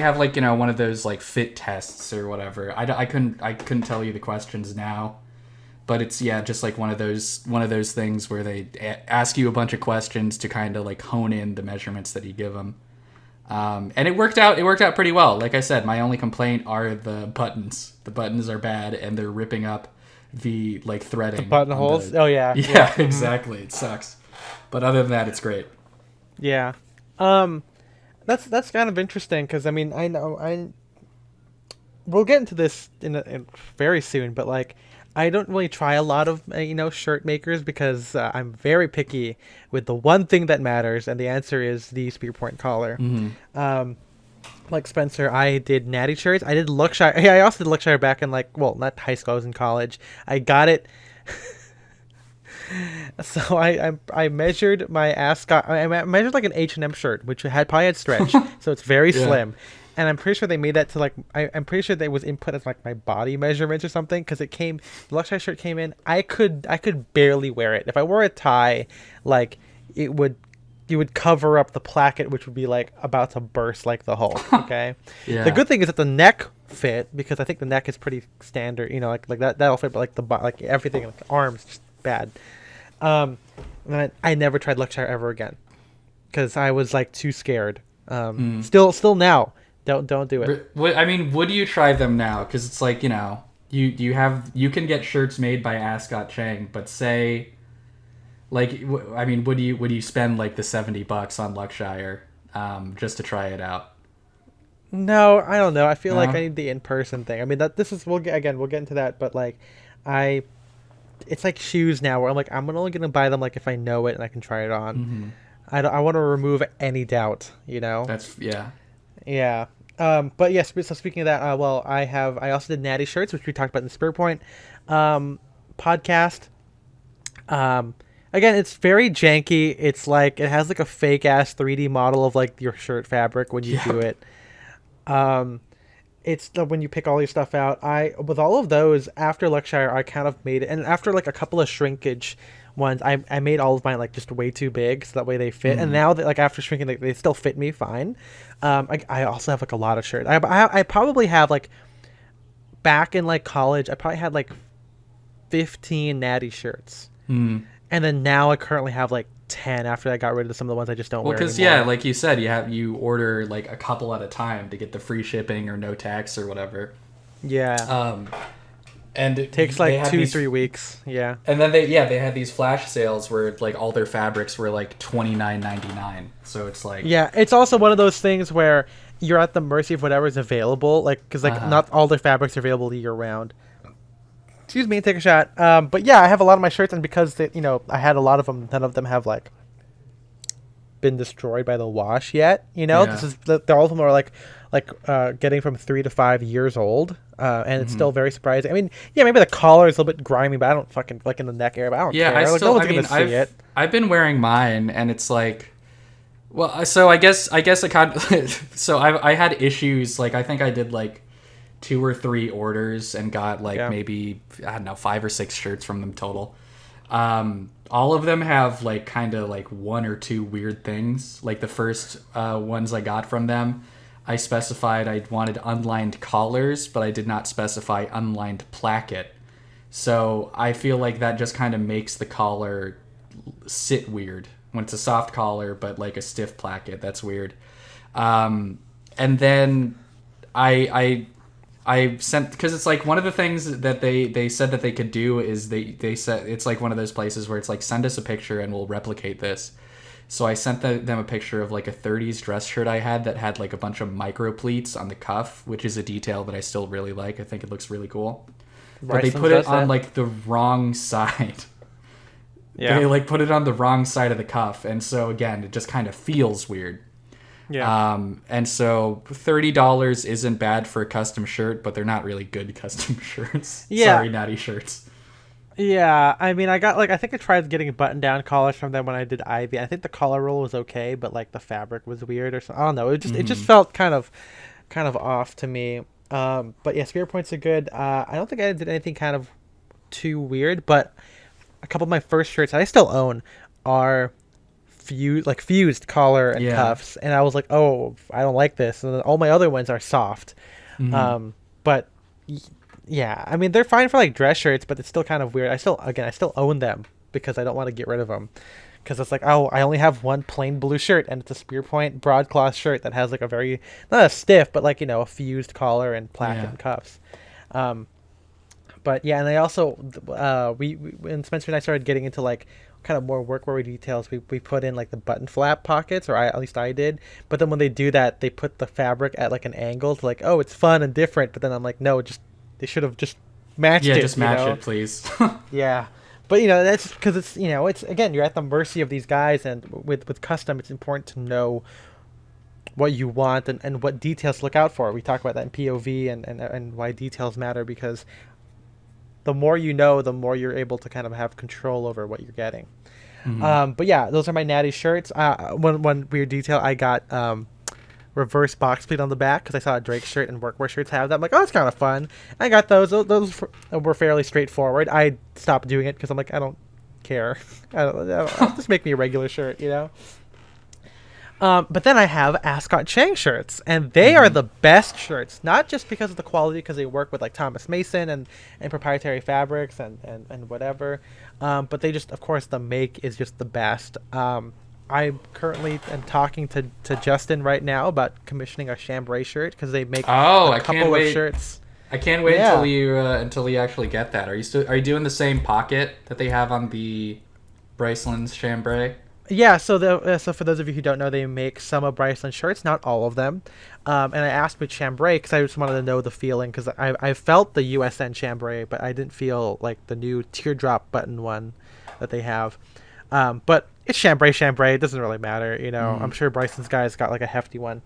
have one of those like fit tests or whatever. I couldn't tell you the questions now, but it's just like one of those things where they ask you a bunch of questions to kind of like hone in the measurements that you give them. And it worked out pretty well. Like I said, my only complaint are the buttons. The buttons are bad and they're ripping up the like threading. The buttonholes. Yeah, exactly. It sucks. But other than that, it's great. Yeah. That's kind of interesting because I know we'll get into this in very soon, but like I don't really try a lot of shirt makers because I'm very picky with the one thing that matters, and the answer is the spear point collar. Mm-hmm. Like Spencer, I did Natty shirts. I did Luxshire. I also did Luxshire back in not high school. I was in college. I got it. So I measured my ascot. I measured like an H&M shirt, which had probably had stretch, so it's very Yeah. slim. And I'm pretty sure they made that to like I'm pretty sure that was input as like my body measurements or something because it came the luxury shirt came in. I could barely wear it. If I wore a tie, like it would you would cover up the placket, which would be like about to burst like the Hulk. Okay. The Yeah. good thing is that the neck fit because I think the neck is pretty standard. Like that'll fit, but like like everything, like the arms, just bad. And I never tried Luxshire ever again because I was like too scared. Mm. Still now, don't do it. I mean, would you try them now? Because it's like, you can get shirts made by Ascot Chang, but say, like, I mean, would you spend like the $70 on Luxshire, just to try it out? No, I don't know. I feel like I No. need the in person thing. I mean that this is we'll get into that, but like I it's like shoes now where I'm like I'm only gonna buy them like if I know it and I can try it on. Hmm. I want to remove any doubt, you know. That's yeah. Yeah. But yes. So speaking of that, well, I also did Natty shirts, which we talked about in the Spirit Point podcast. Um, Again, it's very janky. It's like it has like a fake ass 3D model of like your shirt fabric when you Yeah. do it. Um, it's the when you pick all your stuff out. I with all of those after Luxshire, I kind of made it, and after like a couple of shrinkage ones, I made all of mine like just way too big, so that way they fit. And Hmm. now that like after shrinking, they still fit me fine. I also have like a lot of shirts. I probably have like back in like college, I probably had like 15 Natty shirts, Mm. and then now I currently have like 10 after I got rid of some of the ones I just don't Well, wear because yeah, anymore. like you said, you order like a couple at a time to get the free shipping or no tax or whatever. Yeah, Um, and takes they like had two these, 3 weeks. Yeah. and then they had these flash sales where like all their fabrics were like $29.99. So it's like, Yeah, it's also one of those things where you're at the mercy of whatever's available, like because like uh-huh. not all their fabrics are available year round. Excuse me, take a shot. But yeah, I have a lot of my shirts, and because I had a lot of them, none of them have like been destroyed by the wash yet. This Yeah. is all of them are getting from 3 to 5 years old, and it's Hmm. still very surprising. I mean, yeah, maybe the collar is a little bit grimy, but I don't fucking like in the neck area. But I don't Yeah, care. Like no one's gonna see I've it. I've been wearing mine, and it's like, well, so I guess I kind so I had issues. Like I think I did like 2 or 3 orders and got like Yeah. maybe, I don't know, 5 or 6 shirts from them total. All of them have like kind of like 1 or 2 weird things. Like the first ones I got from them, I specified I wanted unlined collars, but I did not specify unlined placket. So I feel like that just kind of makes the collar sit weird when it's a soft collar, but like a stiff placket. That's weird. And then I I sent, because it's like one of the things that they said that they could do is they said it's like one of those places where it's like send us a picture and we'll replicate this. So I sent them a picture of like a 30s dress shirt I had that had like a bunch of micro pleats on the cuff, which is a detail that I still really like. I think it looks really cool. But they Bryson put it does on that. like the wrong side. Yeah. They like put it on the wrong side of the cuff, and so again, it just kind of feels weird. Yeah. And so $30 isn't bad for a custom shirt, but they're not really good custom shirts. Yeah. Sorry, natty shirts. Yeah, I mean, I think I tried getting button-down collars from them when I did Ivy. I think the collar roll was okay, but like the fabric was weird or something. I don't know. It just felt kind of off to me. But yeah, Spirit Points are good. I don't think I did anything kind of too weird, but a couple of my first shirts that I still own are fused collar and Yeah. cuffs, and I was like, oh, I don't like this. And then all my other ones are soft. Mhm. But yeah, I mean they're fine for like dress shirts, but it's still kind of weird. I still own them because I don't want to get rid of them. Because it's like, oh, I only have one plain blue shirt, and it's a Spear Point broadcloth shirt that has like a very not a stiff, but like a fused collar and placket Yeah. and cuffs. Um, but yeah, and I also we when Spencer and I started getting into like kind of more workwear details, we put in like the button flap pockets, or at least I did. But then when they do that, they put the fabric at like an angle to like, oh, it's fun and different. But then I'm like, no, just they should have just matched Yeah, it, just match it, please. Yeah. But that's because it's again you're at the mercy of these guys, and with custom it's important to know what you want and what details to look out for. We talk about that in POV and why details matter because the more you know, the more you're able to kind of have control over what you're getting. Mm-hmm. But yeah, those are my natty shirts. One weird detail, I got reverse box pleat on the back because I saw a Drake shirt and workwear shirts have that. I'm like, oh, it's kind of fun. I got those. Those were fairly straightforward. I stopped doing it because I'm like, I don't care. Just make me a regular shirt, you know. But then I have Ascot Chang shirts, and they are the best shirts, not just because of the quality, because they work with like Thomas Mason and proprietary fabrics and whatever, but they just, of course, the make is just the best. I currently am talking to Justin right now about commissioning a chambray shirt because they make a couple of shirts. I can't wait until you actually get that. Are you doing the same pocket that they have on the Bryceland's chambray? Yeah, so for those of you who don't know, they make some of Bryceland shirts, not all of them. And I asked with chambray because I just wanted to know the feeling, because I felt the USN chambray, but I didn't feel like the new teardrop button one that they have. But it's chambray. It doesn't really matter, you know. I'm sure Bryson's guys got like a hefty one.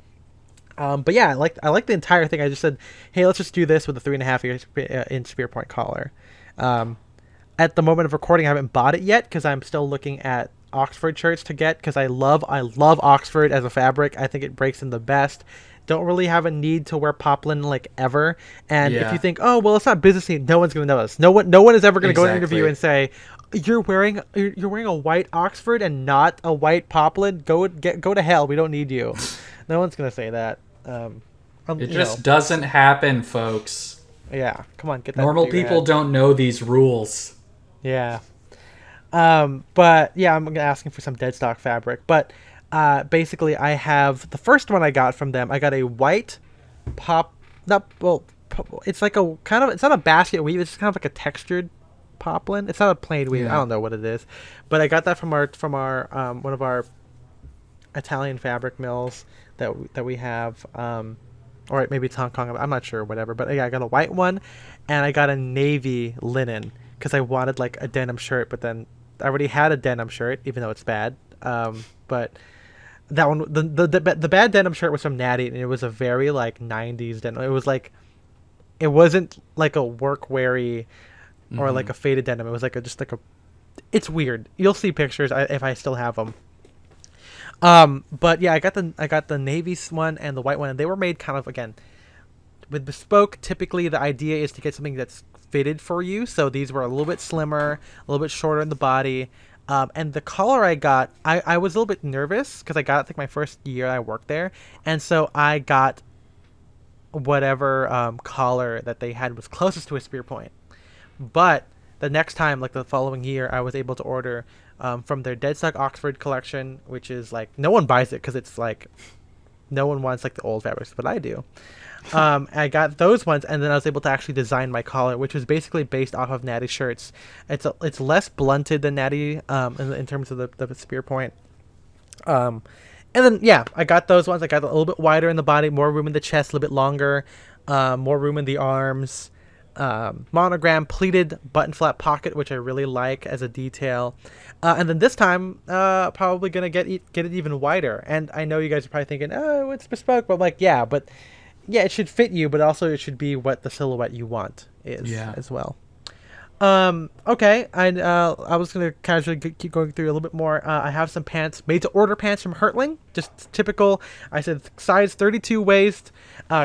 But yeah, I like the entire thing. I just said, hey, let's just do this with a 3.5-inch spear point collar. At the moment of recording, I haven't bought it yet because I'm still looking at Oxford shirts to get, because I love Oxford as a fabric. I think it breaks in the best. Don't really have a need to wear poplin like ever. And if you think, oh well, it's not businessy, no one's gonna notice. No one is ever gonna go to an interview and say, you're wearing a white Oxford and not a white poplin. Go to hell. We don't need you. No one's gonna say that. It just doesn't happen, folks. Yeah, come on, get that. Normal people don't know these rules. Yeah. But yeah, I'm asking for some dead stock fabric. But basically, I have the first one I got from them. I got a white it's like a kind of, it's not a basket weave. It's just kind of like a textured poplin. It's not a plain weave. I don't know what it is, but I got that from our one of our Italian fabric mills that we have. Or maybe it's Hong Kong. I'm not sure. Whatever. But yeah, I got a white one, and I got a navy linen because I wanted like a denim shirt, but then I already had a denim shirt, even though it's bad. But that one, the bad denim shirt was from Natty, and it was a very like 90s denim. It was like, it wasn't like a work weary or like a faded denim. It was like it's weird. You'll see pictures if I still have them. But yeah, I got the navy one and the white one, and they were made kind of, again, with bespoke. Typically, the idea is to get something that's fitted for you. So these were a little bit slimmer, a little bit shorter in the body. And the collar I got, I was a little bit nervous because I got it like my first year I worked there, and so I got whatever collar that they had was closest to a spear point. But the next time, like the following year, I was able to order from their Dead Stock Oxford collection, which is like, no one buys it because it's like, no one wants like the old fabrics, but I do. I got those ones, and then I was able to actually design my collar, which was basically based off of Natty shirts. It's less blunted than Natty in terms of the spear point. And then yeah, I got those ones. I got a little bit wider in the body, more room in the chest, a little bit longer, more room in the arms. Monogram pleated button flap pocket, which I really like as a detail, and then this time probably gonna get it even wider. And I know you guys are probably thinking, oh, it's bespoke, but I'm like, yeah, it should fit you, but also it should be what the silhouette you want is as well. Okay, I was gonna casually keep going through a little bit more. I have some pants, made to order pants from Hertling, just typical. I said size 32 waist,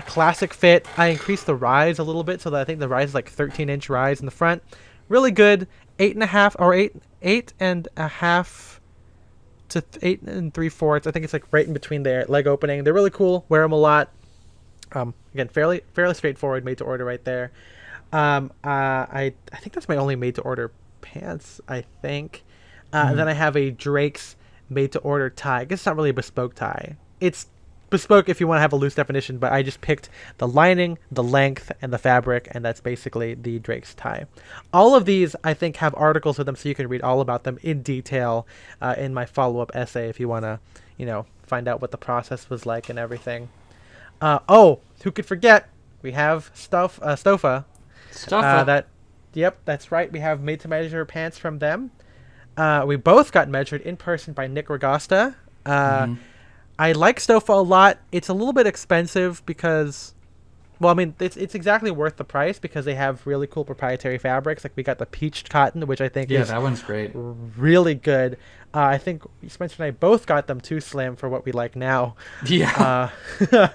classic fit. I increased the rise a little bit, so that I think the rise is like 13-inch rise in the front. Really good, 8.5 or 8.5 to 8 3/4. I think it's like right in between their leg opening. They're really cool. Wear them a lot. Again, fairly straightforward, made to order right there. I think that's my only made to order pants, I think. Then I have a Drake's made to order tie. I guess it's not really a bespoke tie. It's bespoke if you want to have a loose definition, but I just picked the lining, the length, and the fabric, and that's basically the Drake's tie. All of these, I think, have articles with them, so you can read all about them in detail in my follow-up essay if you want to, find out what the process was like and everything. Who could forget? We have Stofa. That's right. We have made to measure pants from them. We both got measured in person by Nick Ragosta. I like Stofa a lot. It's a little bit expensive because, Well, I mean, it's exactly worth the price because they have really cool proprietary fabrics. Like we got the peach cotton, which I think Yeah, is that one's great. really good. I think Spencer and I both got them too slim for what we like now. Yeah. Yeah,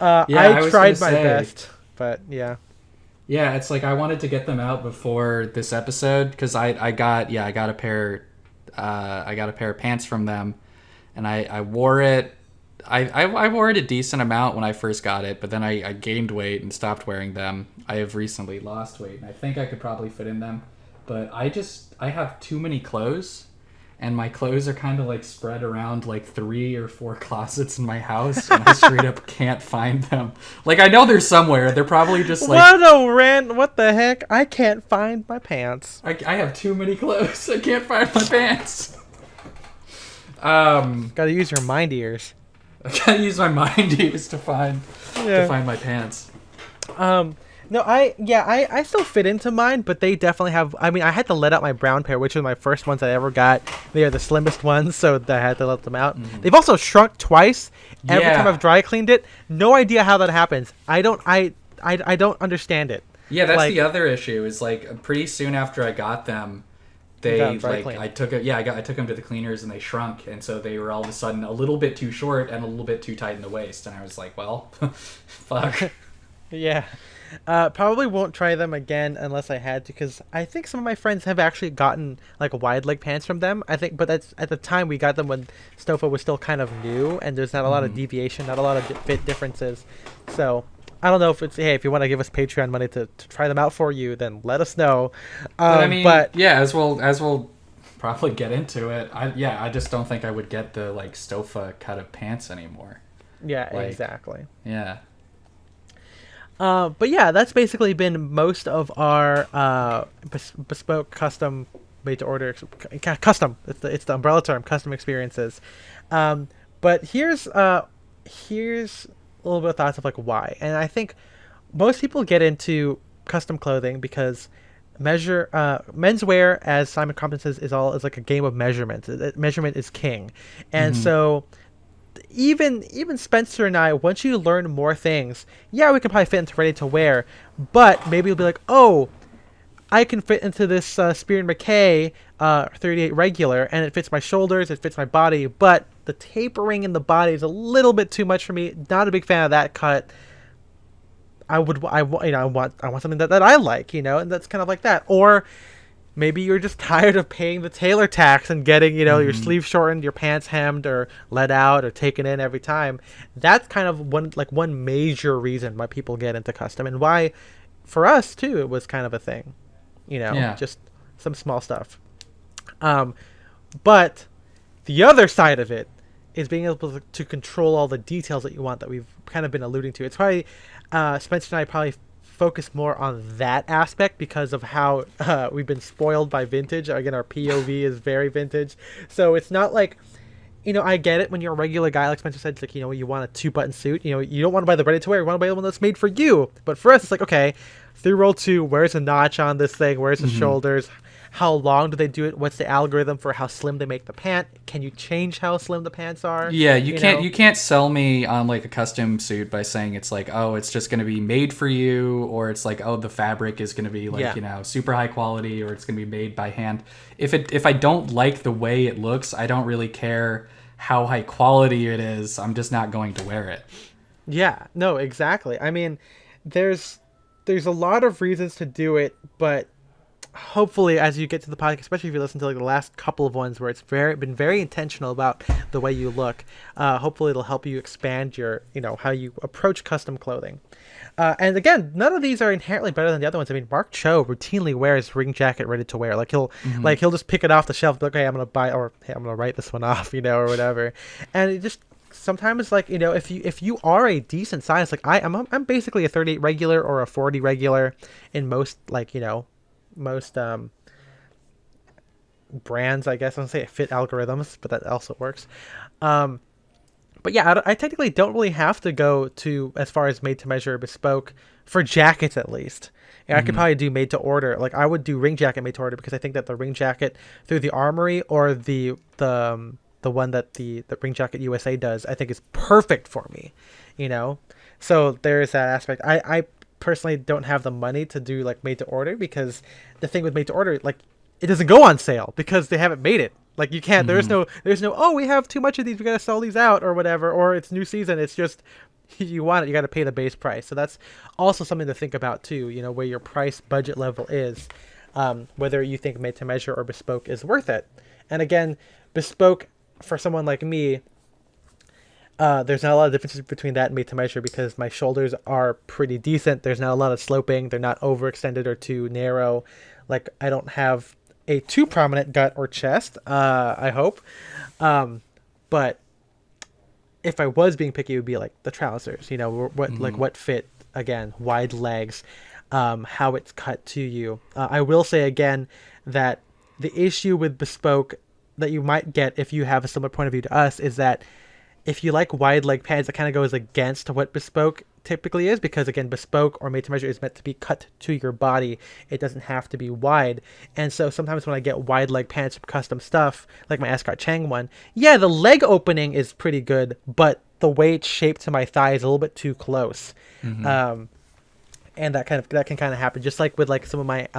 I I was tried gonna my say. best, but yeah. Yeah, it's like I wanted to get them out before this episode because I got a pair I got a pair of pants from them, and I wore it. I wore it a decent amount when I first got it, but then I gained weight and stopped wearing them. I have recently lost weight, and I think I could probably fit in them, but I have too many clothes, and my clothes are kind of like spread around like 3 or 4 closets in my house, and I straight up can't find them. Like I know they're somewhere. They're probably just like What the heck? I can't find my pants. I have too many clothes. I can't find my pants. Gotta use your mind ears. I gotta use my mind ears to find my pants. No, I still fit into mine, but they definitely have. I mean, I had to let out my brown pair, which are my first ones I ever got. They are the slimmest ones, so I had to let them out. Mm-hmm. They've also shrunk twice. Every Yeah. time I've dry cleaned it, no idea how that happens. I don't understand it. Yeah, that's Like- the other issue. Is like pretty soon after I got them, they got them dry like cleaned. I took them to the cleaners and they shrunk, and so they were all of a sudden a little bit too short and a little bit too tight in the waist, and I was like, well, fuck. Yeah. Probably won't try them again unless I had to, because I think some of my friends have actually gotten like wide leg pants from them. I think, but that's at the time we got them when Stofa was still kind of new, and there's not a lot of deviation, not a lot of fit differences. So I don't know if it's if you want to give us Patreon money to try them out for you, then let us know. But I mean, but yeah, as we'll probably get into it. I just don't think I would get the like Stofa cut of pants anymore. yeah, like- exactly. Yeah. But yeah, that's basically been most of our bespoke, custom, made to order, custom. It's the umbrella term, custom experiences. But here's a little bit of thoughts of like why, and I think most people get into custom clothing because menswear, as Simon Compton says, is like a game of measurement. Measurement is king, and so. Even Spencer and I, once you learn more things, yeah, we can probably fit into ready to wear, but maybe you'll be like, oh, I can fit into this Spear and McKay 38 regular, and it fits my shoulders, it fits my body, but the tapering in the body is a little bit too much for me. Not a big fan of that cut. I want something that I like, and that's kind of like that. Or maybe you're just tired of paying the tailor tax and getting, your sleeve shortened, your pants hemmed or let out or taken in every time. That's kind of one major reason why people get into custom, and why for us too it was kind of a thing. Just some small stuff. But the other side of it is being able to control all the details that you want, that we've kind of been alluding to. It's probably Spencer and I probably focus more on that aspect because of how we've been spoiled by vintage. Again, our POV is very vintage, so it's not like, I get it when you're a regular guy, like Spencer said, it's like, you want a 2-button suit, you don't want to buy the ready to wear, you want to buy the one that's made for you. But for us, it's like, okay, through roll 2, where's the notch on this thing, where's the shoulders, how long do they do it, what's the algorithm for how slim they make the pant, can you change how slim the pants are? Yeah, you can't sell me on like a custom suit by saying it's like, oh, it's just going to be made for you, or it's like, oh, the fabric is going to be like, super high quality, or it's going to be made by hand. If I don't like the way it looks, I don't really care how high quality it is. I'm just not going to wear it. Yeah, no, exactly. I mean, there's a lot of reasons to do it, but hopefully as you get to the podcast, especially if you listen to like the last couple of ones where it's been very intentional about the way you look, hopefully it'll help you expand your how you approach custom clothing. And again, none of these are inherently better than the other ones. I mean, Mark Cho routinely wears ring jacket ready to wear. Like he'll just pick it off the shelf, like, hey, I'm gonna buy, or hey, I'm gonna write this one off, or whatever. And it just sometimes, like, if you are a decent size, like I'm basically a 38 regular or a 40 regular in most, like, most brands, I guess. I don't say fit algorithms, but that also works. But yeah, I technically don't really have to go to as far as made to measure bespoke for jackets, at least. I could probably do made to order. Like I would do ring jacket made to order because I think that the ring jacket through the Armory or the the one that the Ring Jacket USA does, I think is perfect for me, you know. So there's that aspect. I personally don't have the money to do like made to order, because the thing with made to order, like, it doesn't go on sale because they haven't made it. Like, you can't. There's no. Oh, we have too much of these. We gotta sell these out or whatever. Or it's new season. It's just, you want it, you got to pay the base price. So that's also something to think about too. You know, where your price budget level is, whether you think made to measure or bespoke is worth it. And again, bespoke for someone like me, there's not a lot of differences between that and made to measure, because my shoulders are pretty decent. There's not a lot of sloping. They're not overextended or too narrow. Like, I don't have a too prominent gut or chest, I hope. But if I was being picky, it would be like the trousers, you know, what fit, again, wide legs, how it's cut to you. I will say again that the issue with bespoke that you might get if you have a similar point of view to us is that if you like wide leg pants, it kind of goes against what bespoke typically is, because again, bespoke or made to measure is meant to be cut to your body. It doesn't have to be wide. And so sometimes when I get wide leg pants from custom stuff, like my Ascot Chang one, yeah, the leg opening is pretty good, but the way it's shaped to my thigh is a little bit too close. And that can kind of happen, just like with like some of my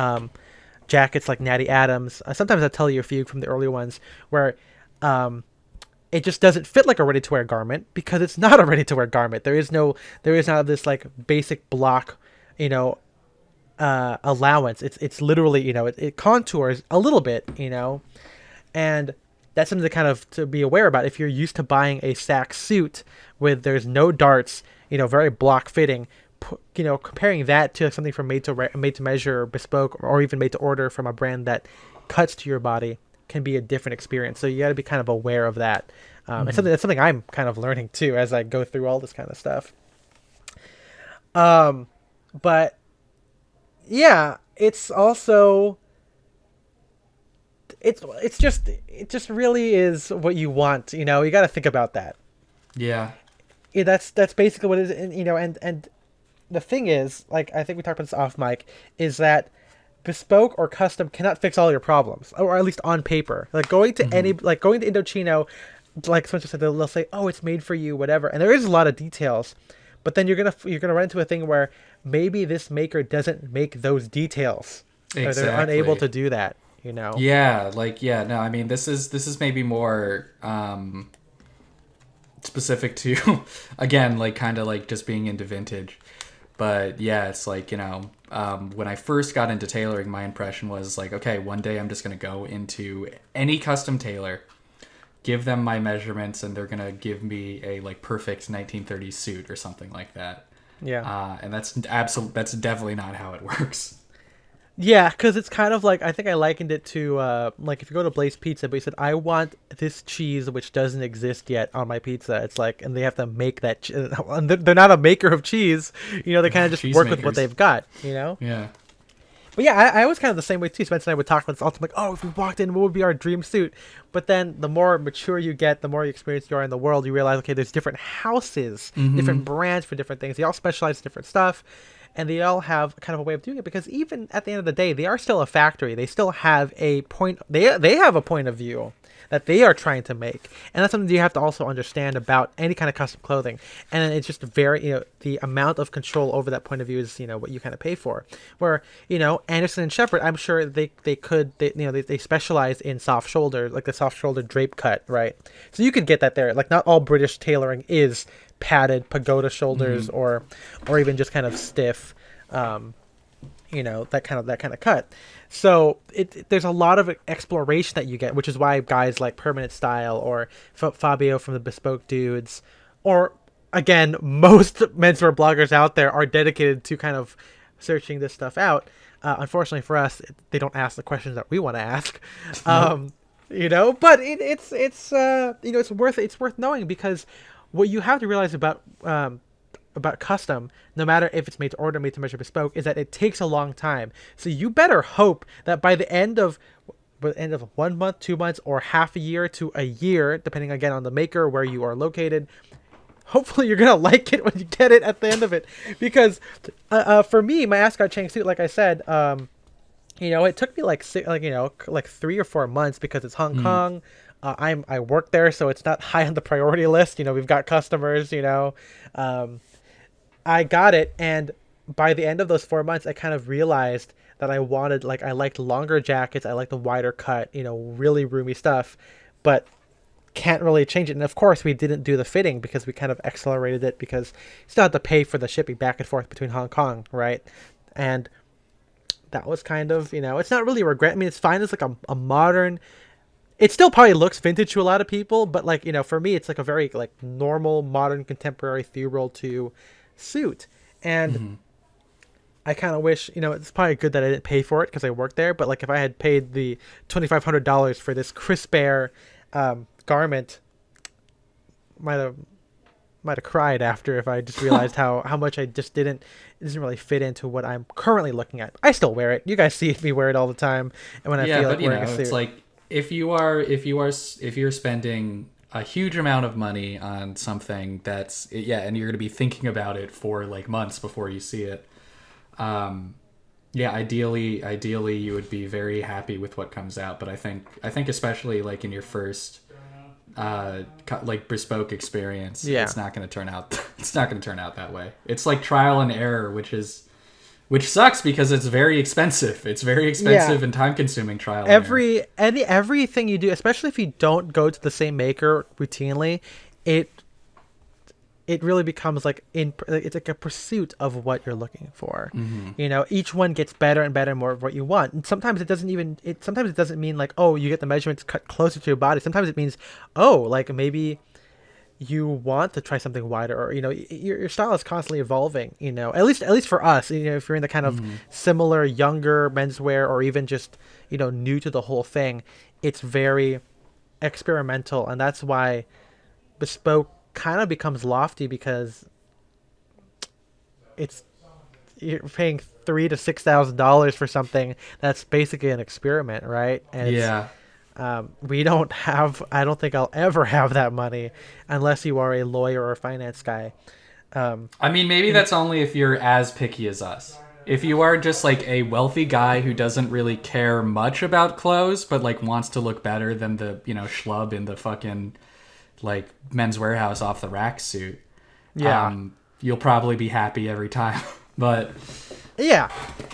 jackets like Natty Adams. Sometimes I'll tell you a few from the earlier ones where it just doesn't fit like a ready-to-wear garment, because it's not a ready-to-wear garment. There is not this like basic block, you know, allowance. It's literally, you know, it contours a little bit, you know, and that's something to kind of to be aware about. If you're used to buying a sack suit with there's no darts, you know, very block fitting, you know, comparing that to something from made to measure, bespoke, or even made to order from a brand that cuts to your body, can be a different experience. So you got to be kind of aware of that. And that's something I'm kind of learning too as I go through all this kind of stuff. But yeah, it's also, it just really is what you want. You know, you got to think about that. Yeah. That's basically what it is. And, you know, and the thing is, like, I think we talked about this off mic, is that bespoke or custom cannot fix all your problems, or at least on paper. Like going to going to Indochino, like someone just said, they'll say, "Oh, it's made for you," whatever, and there is a lot of details, but then you're gonna run into a thing where maybe this maker doesn't make those details, or they're unable to do that. You know? Yeah, no, I mean, this is maybe more specific to, again, like kind of like just being into vintage. But yeah, it's like, you know, when I first got into tailoring, my impression was like, okay, one day I'm just going to go into any custom tailor, give them my measurements, and they're going to give me a like perfect 1930s suit or something like that. Yeah. And that's definitely not how it works. Yeah, because it's kind of like, I think I likened it to, like, if you go to Blaze Pizza, but you said, I want this cheese which doesn't exist yet on my pizza. It's like, and they have to make that, and they're not a maker of cheese, you know, they kind of just work with what they've got, you know? Yeah. But yeah, I was kind of the same way too. Spencer and I would talk about this all the time, like, oh, if we walked in, what would be our dream suit? But then the more mature you get, the more experienced you are in the world, you realize, okay, there's different houses, different brands for different things. They all specialize in different stuff. And they all have kind of a way of doing it, because even at the end of the day, they are still a factory. They still have a point. They have a point of view that they are trying to make, and that's something you have to also understand about any kind of custom clothing. And it's just very, you know, the amount of control over that point of view is, you know, what you kind of pay for. Where, you know, Anderson and Shepherd, I'm sure they specialize in soft shoulder, like the soft shoulder drape cut, right? So you could get that there. Like, not all British tailoring is padded pagoda shoulders or even just kind of stiff, you know, that kind of cut. So there's a lot of exploration that you get, which is why guys like Permanent Style or Fabio from the Bespoke Dudes, or again, most menswear bloggers out there are dedicated to kind of searching this stuff out. Unfortunately for us, they don't ask the questions that we want to ask. You know, but it's you know, it's worth knowing, because what you have to realize about custom, no matter if it's made to order, made to measure, bespoke, is that it takes a long time. So you better hope that by the end of 1 month, 2 months, or half a year to a year, depending again on the maker, where you are located, hopefully you're gonna like it when you get it at the end of it. Because for me, my Ascot Chang suit, like I said, you know, it took me like 3 or 4 months, because it's Hong Kong. I work there, so it's not high on the priority list. We've got customers. Um, I got it, and by the end of those 4 months, I kind of realized that I liked longer jackets. I liked the wider cut, really roomy stuff, but can't really change it. And of course, we didn't do the fitting because we kind of accelerated it because you still had to pay for the shipping back and forth between Hong Kong, right? And that was kind of, it's not really a regret. I mean, it's fine. It's like a modern, it still probably looks vintage to a lot of people, but like, for me, it's like a very like normal, modern, contemporary 3 World 2 suit. And I kind of wish, it's probably good that I didn't pay for it because I worked there. But like if I had paid the $2,500 for this crisp air garment, might have cried after if I just realized how much it doesn't really fit into what I'm currently looking at. I still wear it. You guys see me wear it all the time, and when I feel like wearing a suit. It's like if you're spending a huge amount of money on something and you're going to be thinking about it for like months before you see it. Ideally you would be very happy with what comes out, but I think especially like in your first like bespoke experience, it's not going to turn out that way. It's like trial and error, which sucks because it's very expensive. It's very expensive and time consuming trial. Everything you do, especially if you don't go to the same maker routinely, it really becomes like it's like a pursuit of what you're looking for. Each one gets better and better and more of what you want. And sometimes it doesn't mean like, oh, you get the measurements cut closer to your body. Sometimes it means, oh, like maybe you want to try something wider, or your style is constantly evolving. At least for us, if you're in the kind of similar younger menswear, or even just new to the whole thing, it's very experimental, and that's why bespoke kind of becomes lofty, because you're paying $3,000 to $6,000 for something that's basically an experiment, right? And I don't think I'll ever have that money unless you are a lawyer or a finance guy. I mean, maybe that's only if you're as picky as us. If you are just like a wealthy guy who doesn't really care much about clothes, but like wants to look better than the schlub in the fucking like Men's Warehouse off the rack suit, you'll probably be happy every time. But yeah.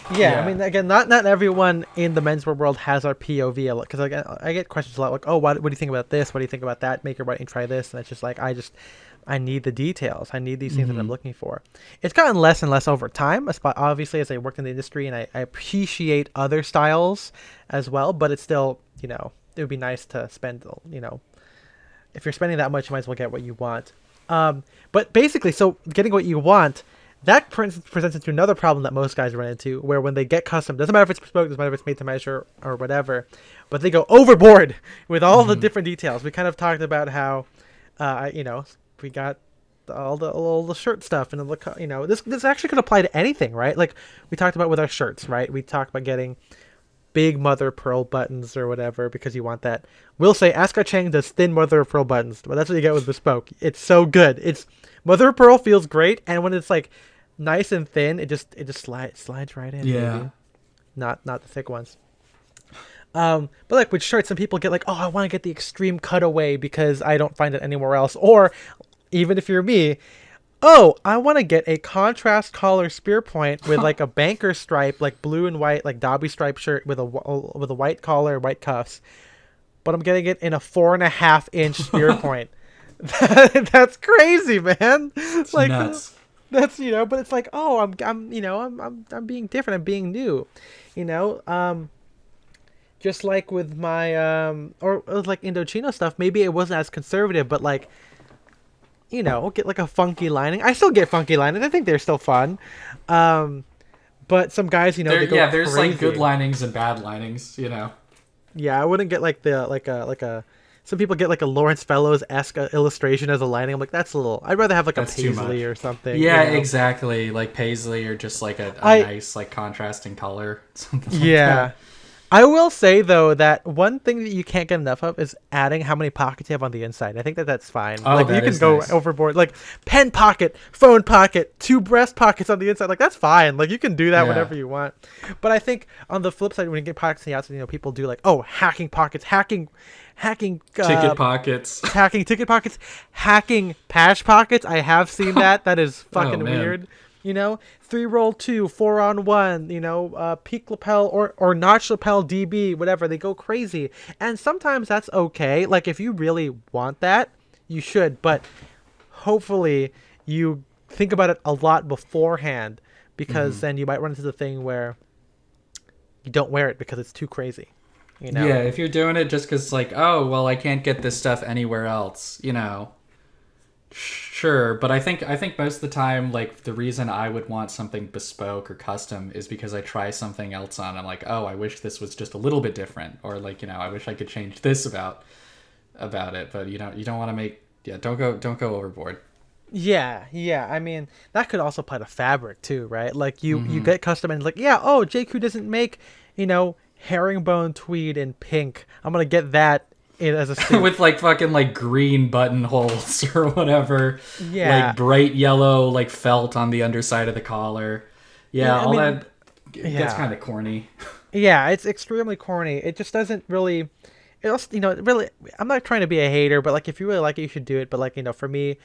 I mean, again, not everyone in the menswear world has our POV, because I get questions a lot like, oh, what do you think about this? What do you think about that? Maker, why don't you try this? And it's just like, I need the details. I need these things that I'm looking for. It's gotten less and less over time, obviously, as I worked in the industry, and I appreciate other styles as well, but it's still, it would be nice to spend, if you're spending that much, you might as well get what you want. But basically, so getting what you want, that presents into another problem that most guys run into, where when they get custom, doesn't matter if it's bespoke, doesn't matter if it's made to measure or whatever, but they go overboard with all the different details. We kind of talked about how, we got all the shirt stuff, and this actually could apply to anything, right? Like we talked about with our shirts, right? We talked about getting big mother of pearl buttons or whatever because you want that. We'll say Aska Cheng does thin mother of pearl buttons, but that's what you get with bespoke. It's so good. It's mother of pearl feels great, and when it's like nice and thin, it just slides right in. Yeah, maybe. Not the thick ones. But like with shirts, some people get like, oh, I want to get the extreme cutaway because I don't find it anywhere else. Or even if you're me, oh, I want to get a contrast collar spear point with like a banker stripe, like blue and white, like Dobby stripe shirt with a white collar, white cuffs, but I'm getting it in a 4.5-inch spear point. That's crazy, man. It's like nuts. That's but it's like, oh, I'm being different. I'm being new, just like with my or with like Indochino stuff. Maybe it wasn't as conservative, but like, get like a funky lining. I still get funky linings. I think they're still fun. But some guys, they go there's crazy. Like good linings and bad linings, Yeah, I wouldn't get like the some people get like a Lawrence Fellows-esque illustration as a lining. I'm like, that's a little. I'd rather have like that's a paisley or something. Yeah, exactly. Like paisley or just like a nice like contrasting color. Something like that. I will say though that one thing that you can't get enough of is adding how many pockets you have on the inside. I think that that's fine. Oh, Like you that can is go nice. overboard. Like pen pocket, phone pocket, two breast pockets on the inside. Like that's fine. Like you can do that Yeah. whenever you want. But I think on the flip side, when you get pockets on the outside, people do like, oh, hacking pockets, hacking, Ticket pockets. hacking ticket pockets, hacking patch pockets. I have seen that. That is Oh fucking man. weird. 3 roll two, 4-on-1, peak lapel or notch lapel DB, whatever. They go crazy. And sometimes that's okay. Like if you really want that, you should. But hopefully you think about it a lot beforehand because then you might run into the thing where you don't wear it because it's too crazy. Yeah, if you're doing it just because, like, oh, well, I can't get this stuff anywhere else, sure. But I think most of the time, like, the reason I would want something bespoke or custom is because I try something else on. I'm like, oh, I wish this was just a little bit different, or like, I wish I could change this about it. But you don't want to don't go overboard. Yeah. I mean, that could also apply to fabric too, right? Like you get custom and like, yeah, oh, JQ doesn't make, herringbone tweed in pink. I'm gonna get that in as a suit. With like fucking like green buttonholes or whatever, Yeah. like bright yellow like felt on the underside of the collar. Yeah, I all mean, that gets yeah. kind of corny. Yeah, it's extremely corny. It just doesn't really. It also, really. I'm not trying to be a hater, but like, if you really like it, you should do it. But like, for me,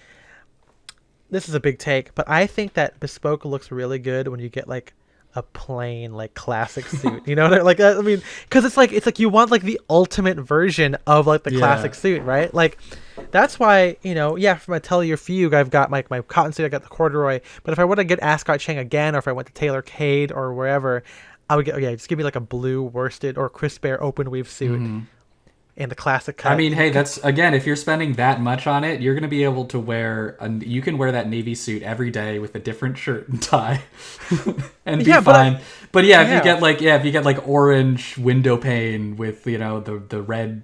this is a big take. But I think that bespoke looks really good when you get like a plain like classic suit. Like I mean, because it's like you want like the ultimate version of like the classic suit, right? Like that's why yeah, from a Atelier Fugue, I've got my cotton suit, I got the corduroy. But if I were to get Ascot Chang again, or if I went to Taylor Cade or wherever, I would get just give me like a blue worsted or crisp air open weave suit in the classic cut. I mean, hey, that's again, if you're spending that much on it, you're gonna be able to you can wear that navy suit every day with a different shirt and tie, and be fine. But yeah, if you get like orange window pane with the red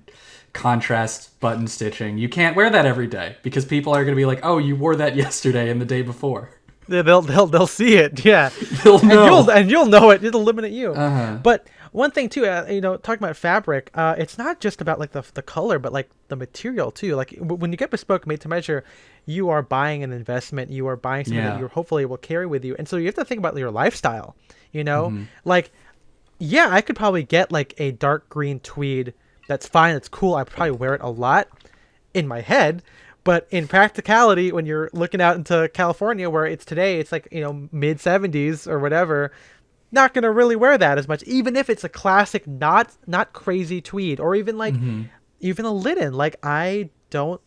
contrast button stitching, you can't wear that every day because people are gonna be like, oh, you wore that yesterday and the day before. Yeah, they'll see it, yeah. They'll know. And you'll know it. It'll eliminate you. Uh-huh. But one thing too, talking about fabric, it's not just about like the color, but like the material too. Like when you get bespoke, made to measure, you are buying an investment. You are buying something that you hopefully will carry with you, and so you have to think about your lifestyle. Like, yeah, I could probably get like a dark green tweed. That's fine. That's cool. I probably wear it a lot in my head. But in practicality, when you're looking out into California, where it's today, it's like, mid 70s or whatever, not going to really wear that as much, even if it's a classic, not crazy tweed, or even like, even a linen. Like, I don't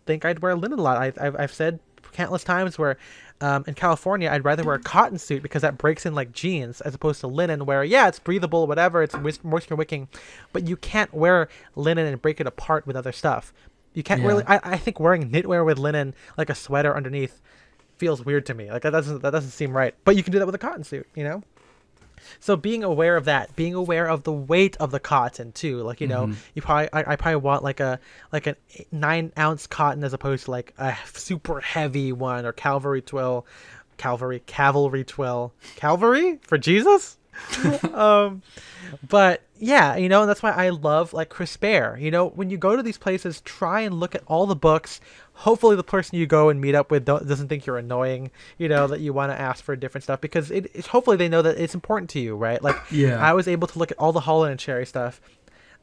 think I'd wear linen a lot. I've said countless times where in California, I'd rather wear a cotton suit because that breaks in like jeans as opposed to linen where, yeah, it's breathable, whatever, it's moisture wicking, but you can't wear linen and break it apart with other stuff. You can't really. I think wearing knitwear with linen, like a sweater underneath, feels weird to me. Like that doesn't seem right. But you can do that with a cotton suit, So being aware of that, being aware of the weight of the cotton too. Like I probably want like a 9-ounce cotton as opposed to like a super heavy one or cavalry twill for Jesus. But yeah, and that's why I love like crisp air. When you go to these places, try and look at all the books. Hopefully the person you go and meet up with doesn't think you're annoying, that you want to ask for different stuff, because it's hopefully they know that it's important to you, right? Like, I was able to look at all the Holland and Cherry stuff.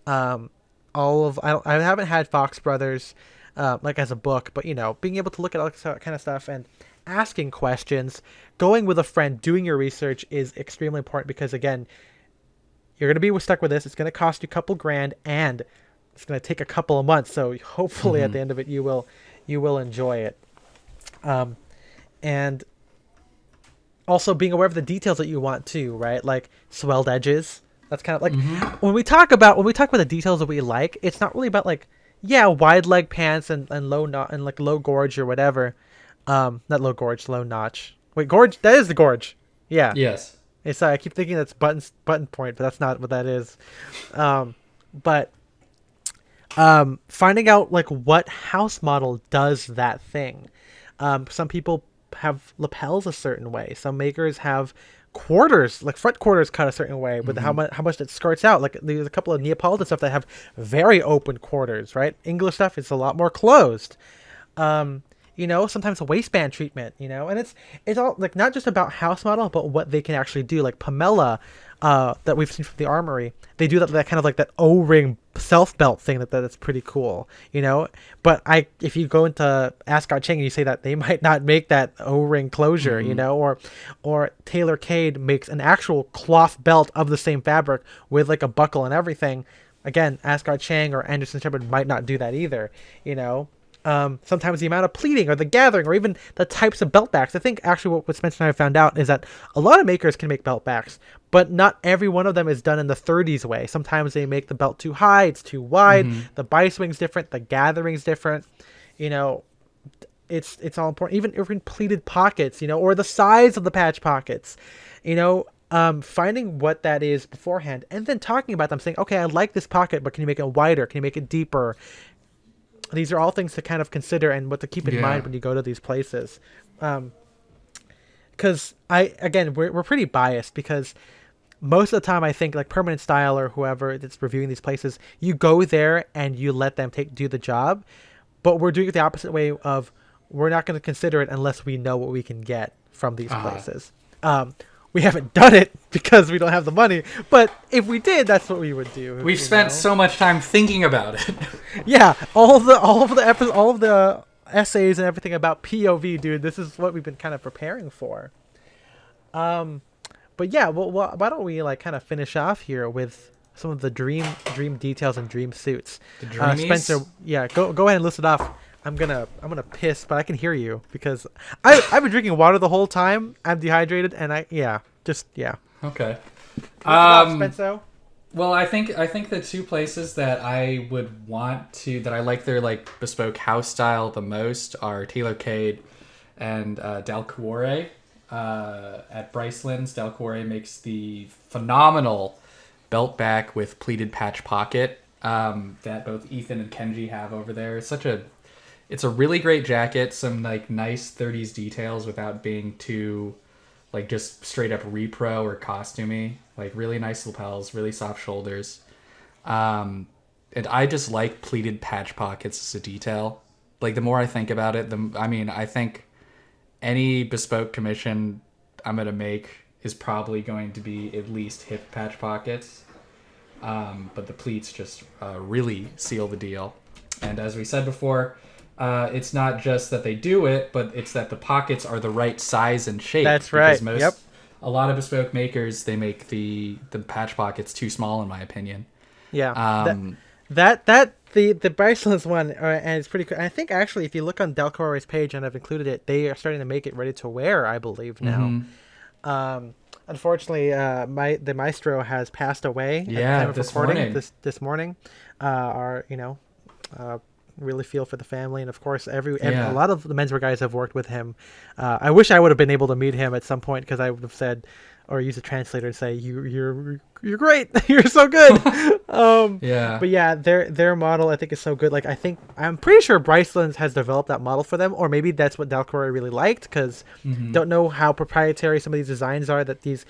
I haven't had Fox Brothers like as a book, but being able to look at all that kind of stuff and asking questions, going with a friend, doing your research is extremely important, because again, you're going to be stuck with this. It's going to cost you a couple grand, and it's going to take a couple of months. So hopefully at the end of it, you will enjoy it. And also being aware of the details that you want too, right? Like swelled edges. That's kind of like when we talk about the details that we like, it's not really about like, wide leg pants and low and like low gorge or whatever. Not low gorge, low notch. Wait, gorge? That is the gorge. Yeah. Yes. Sorry, I keep thinking that's button point, but that's not what that is. But finding out like what house model does that thing. Some people have lapels a certain way. Some makers have quarters, like front quarters cut a certain way with Mm-hmm. how much it skirts out. Like there's a couple of Neapolitan stuff that have very open quarters, right? English stuff is a lot more closed. Um, sometimes a waistband treatment, and it's all like not just about house model, but what they can actually do. Like Pamela, that we've seen from the Armory, they do that kind of like that O-ring self belt thing that's pretty cool, But if you go into Ascot Chang and you say that they might not make that O-ring closure, Mm-hmm. or Taylor Cade makes an actual cloth belt of the same fabric with like a buckle and everything. Again, Ascot Chang or Anderson Shepherd might not do that either, you know. Sometimes the amount of pleating or the gathering or even the types of belt backs. I think actually what Spencer and I found out is that a lot of makers can make belt backs, but not every one of them is done in the 30s way. Sometimes they make the belt too high, it's too wide, Mm-hmm. the buy swing's different, the gathering's different. You know, it's all important. Even pleated pockets, or the size of the patch pockets. Finding what that is beforehand and then talking about them, saying, okay, I like this pocket, but can you make it wider? Can you make it deeper? These are all things to kind of consider and what to keep in mind Yeah. when you go to these places. Because we're pretty biased because most of the time I think like Permanent Style or whoever that's reviewing these places, you go there and you let them do the job. But we're doing it the opposite way of we're not going to consider it unless we know what we can get from these places. We haven't done it because we don't have the money, but if we did, that's what we would do. We've spent so much time thinking about it. Yeah, all of the essays and everything about POV, dude. This is what we've been kind of preparing for. But yeah, well, why don't we like kind of finish off here with some of the dream details and dream suits. The dreamies? Spencer, yeah, go ahead and list it off. I'm gonna piss, but I can hear you because I've been drinking water the whole time. I'm dehydrated, and yeah. Okay. List it off, Spencer. Well, I think the two places that I would want to that I like their like bespoke house style the most are Taylor Cade and Del Cuore. At Bryceland's, Del Cuore makes the phenomenal belt back with pleated patch pocket that both Ethan and Kenji have over there. It's a really great jacket, some like nice 30s details without being too like just straight up repro or costumey. Like really nice lapels, really soft shoulders. And I just like pleated patch pockets as a detail. Like the more I think about it, I think any bespoke commission I'm gonna make is probably going to be at least hip patch pockets. But the pleats just really seal the deal. And as we said before, it's not just that they do it, but it's that the pockets are the right size and shape. That's right. Yep. A lot of bespoke makers, they make the patch pockets too small, in my opinion. Yeah. Um, The Bryceland's one, and it's pretty cool. I think actually, if you look on Del Corre's page, and I've included it, they are starting to make it ready to wear, I believe now. Unfortunately, the maestro has passed away at the time of recording morning. this morning. Really feel for the family, and of course, a lot of the menswear guys have worked with him. I wish I would have been able to meet him at some point because I would have said, or use a translator and say, you're great, you're so good. Yeah. But yeah, their model I think is so good. Like I'm pretty sure Bryceland's has developed that model for them, or maybe that's what Dalcore really liked because don't know how proprietary some of these designs are that these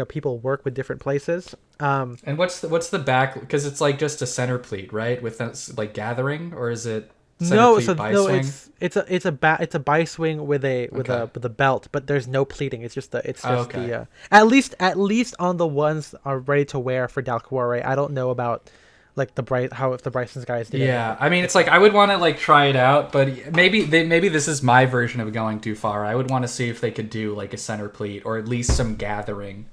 people work with different places. And what's the back? Because it's like just a center pleat, right? With that, like gathering, or is it center pleat by swing? It's a buy swing with a belt, but there's no pleating. It's just the at least on the ones are ready to wear for Dalcore. I don't know about like if the Bryson's guys did. Yeah, I mean, it's like I would want to like try it out, but maybe this is my version of going too far. I would want to see if they could do like a center pleat or at least some gathering.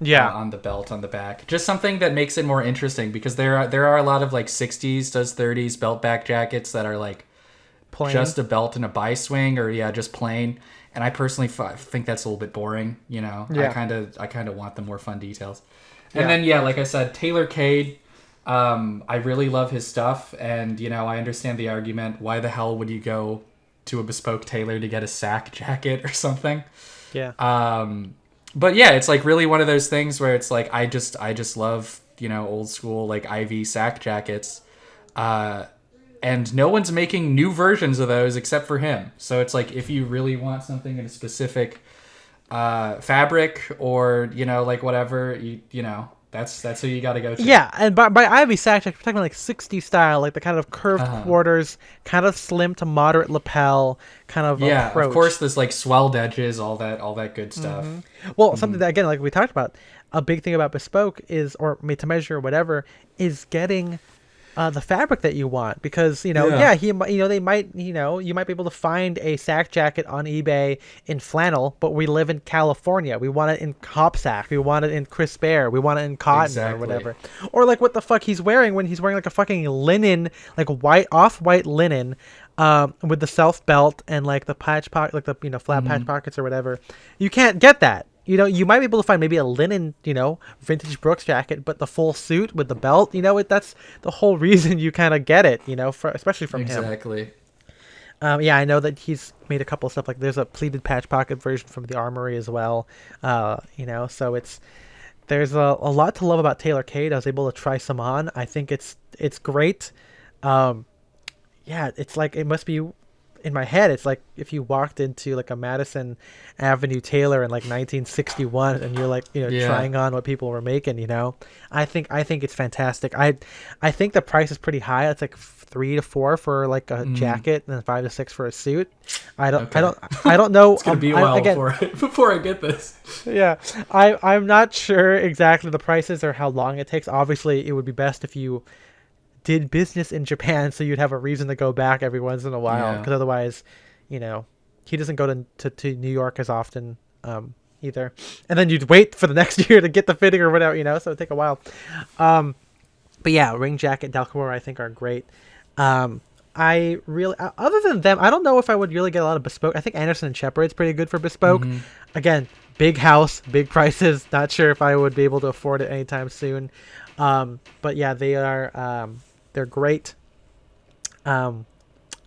On the belt on the back, just something that makes it more interesting because there are a lot of like 60s to 30s belt back jackets that are like plain. Just a belt and a buy swing or just plain, and I personally think that's a little bit boring. I kind of want the more fun details. And then like I said, Taylor Cade, I really love his stuff, and I understand the argument, why the hell would you go to a bespoke tailor to get a sack jacket or something? But yeah, it's like really one of those things where it's like I just love old school like IV sack jackets, and no one's making new versions of those except for him. So it's like if you really want something in a specific fabric or like whatever you know. That's who you got to go to. Yeah, and by Ivy Sack, I'm talking like 60 style, like the kind of curved quarters, kind of slim to moderate lapel kind of approach. Of course, there's like swelled edges, all that good stuff. Well, something that, again, like we talked about, a big thing about bespoke is, or made to measure or whatever, is getting the fabric that you want, because they might, you might be able to find a sack jacket on eBay in flannel, but we live in California. We want it in cop sack. We want it in crisp air. We want it in cotton or whatever. Or like what the fuck he's wearing when he's wearing like a fucking linen, like off-white linen, with the self belt and like the patch pocket, like the flat patch pockets or whatever. You can't get that. You might be able to find maybe a linen, vintage Brooks jacket, but the full suit with the belt, that's the whole reason you kind of get it, especially from him. Exactly. Yeah, I know that he's made a couple of stuff, like there's a pleated patch pocket version from the Armory as well. So there's a lot to love about Tailor Cade. I was able to try some on. I think it's great. It's like, it must be, in my head, it's like if you walked into like a Madison Avenue tailor in like 1961 and you're like trying on what people were making. I think it's fantastic. I think the price is pretty high. It's like $3 to $4 for like a jacket, and then $5 to $6 for a suit. I don't know. It's gonna be a while before I get this. Yeah, I'm not sure exactly the prices or how long it takes. Obviously, it would be best if you did business in Japan, so you'd have a reason to go back every once in a while, because otherwise, he doesn't go to New York as often either, and then you'd wait for the next year to get the fitting or whatever, so it'd take a while. But yeah, Ring Jacket, Dalcomore, I think are great. I really, other than them, I don't know if I would really get a lot of bespoke. I think Anderson and Shepard's pretty good for bespoke. Again, big house, big prices, not sure if I would be able to afford it anytime soon. But yeah, they are they're great. I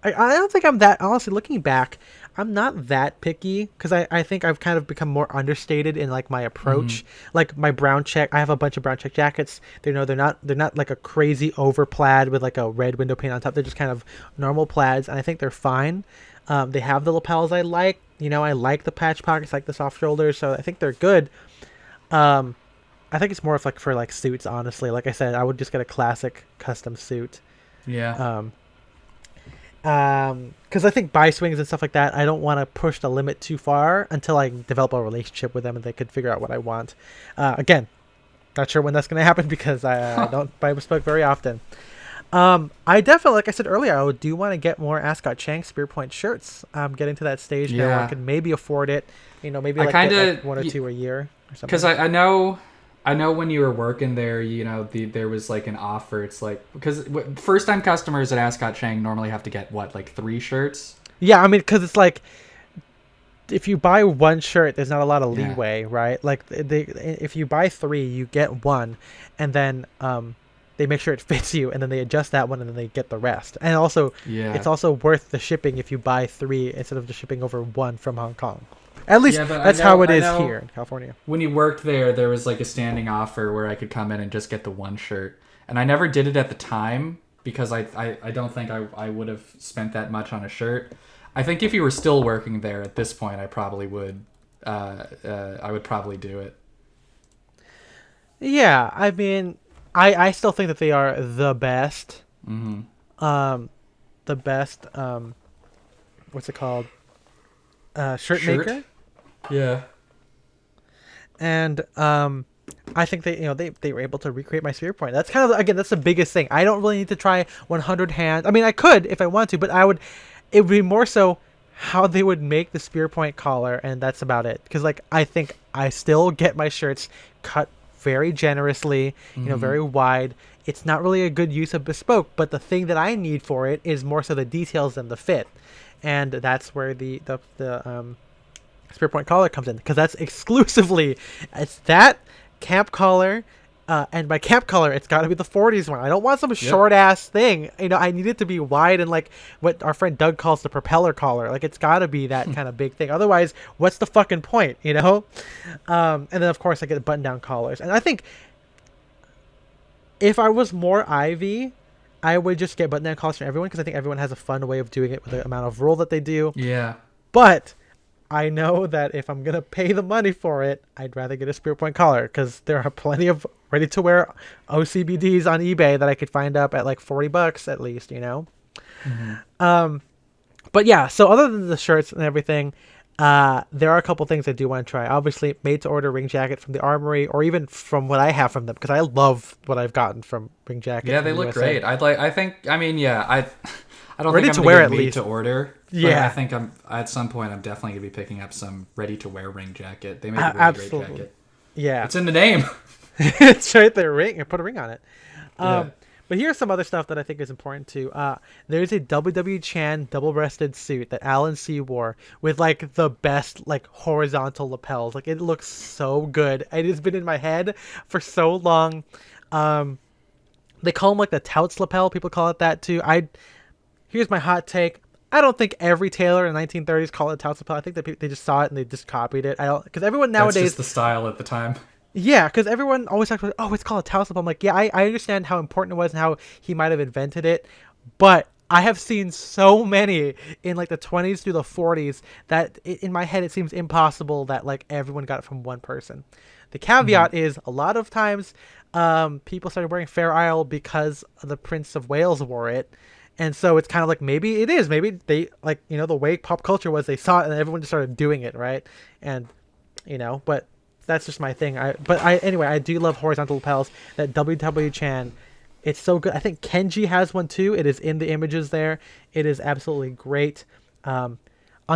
don't think I'm that, honestly, looking back, I'm not that picky, because I think I've kind of become more understated in like my approach. Like my brown check, I have a bunch of brown check jackets. They're not like a crazy over plaid with like a red window pane on top. They're just kind of normal plaids, and I think they're fine. They have the lapels I like. I like the patch pockets, like the soft shoulders, so I think they're good. I think it's more of like for like suits, honestly. Like I said, I would just get a classic custom suit. Yeah. Because I think buy swings and stuff like that, I don't want to push the limit too far until I develop a relationship with them and they could figure out what I want. Again, not sure when that's going to happen, because I don't buy bespoke very often. I definitely, like I said earlier, I do want to get more Ascot Chang Spear Point shirts. I'm getting to that stage now where I can maybe afford it. Maybe like get like one or two a year or something. Because I know when you were working there, there was like an offer. It's like, because first time customers at Ascot Chang normally have to get like 3 shirts. Yeah, I mean, because it's like, if you buy one shirt, there's not a lot of leeway, right? Like if you buy 3, you get 1, and then they make sure it fits you, and then they adjust that one, and then they get the rest. And also, it's also worth the shipping if you buy 3 instead of just shipping over 1 from Hong Kong. At least that's how it is here in California. When you worked there was like a standing offer where I could come in and just get the 1 shirt. And I never did it at the time, because I don't think I would have spent that much on a shirt. I think if you were still working there at this point, I probably would. I would probably do it. Yeah, I mean, I still think that they are the best. The best. What's it called? Shirt maker. Yeah. And I think they were able to recreate my spear point. That's kind of, again, that's the biggest thing. I don't really need to try 100 hands. I mean, I could if I want to, but it would be more so how they would make the spear point collar, and that's about it. Because like, I think I still get my shirts cut very generously, very wide. It's not really a good use of bespoke, but the thing that I need for it is more so the details than the fit. And that's where the spear point collar comes in, because that's exclusively, it's that camp collar, and by camp collar, it's got to be the 40s one. I don't want some short ass thing. I need it to be wide and like what our friend Doug calls the propeller collar. Like, it's got to be that kind of big thing. Otherwise, what's the fucking point? And then of course I get button down collars, and I think if I was more Ivy, I would just get button-down collars from everyone, because I think everyone has a fun way of doing it with the amount of roll that they do. Yeah. But I know that if I'm gonna pay the money for it, I'd rather get a Spirit Point collar because there are plenty of ready to wear OCBDs on eBay that I could find up at like $40 at least, you know. Mm-hmm. But yeah, so other than the shirts and everything, there are a couple things I do want to try. Obviously, made to order ring jacket from the Armory, or even from what I have from them, because I love what I've gotten from ring jacket. Yeah, from they the look USA. great. I think. I mean, yeah. I don't Ready think I'm to gonna wear get at made least. to order. Yeah. But I think at some point I'm definitely gonna be picking up some ready to wear ring jacket. They make a really Absolutely. great jacket. Yeah. It's in the name. It's right there, ring. Put a ring on it. Yeah. But here's some other stuff that I think is important too. There's a WW Chan double-breasted suit that Alan C wore with like the best like horizontal lapels. Like it looks so good. It has been in my head for so long. They call them like the Touts lapel. People call it that too. Here's my hot take. I don't think every tailor in the 1930s called it Touts lapel. I think that they just saw it and they just copied it. I don't, because everyone That's nowadays. just the style at the time. Yeah, because everyone always talks about, oh, it's called a Taos lapel. I'm like, yeah, I understand how important it was and how he might have invented it, but I have seen so many in like the 20s through the 40s that in my head it seems impossible that like everyone got it from one person. The caveat is a lot of times people started wearing Fair Isle because the Prince of Wales wore it. And so it's kind of like maybe it is. Maybe they like, you know, the way pop culture was they saw it and everyone just started doing it, right? And, you know, but that's just my thing. Anyway, I do love horizontal lapels. That WW Chan, it's so good. I think Kenji has one too. It is in the images there. It is absolutely great. On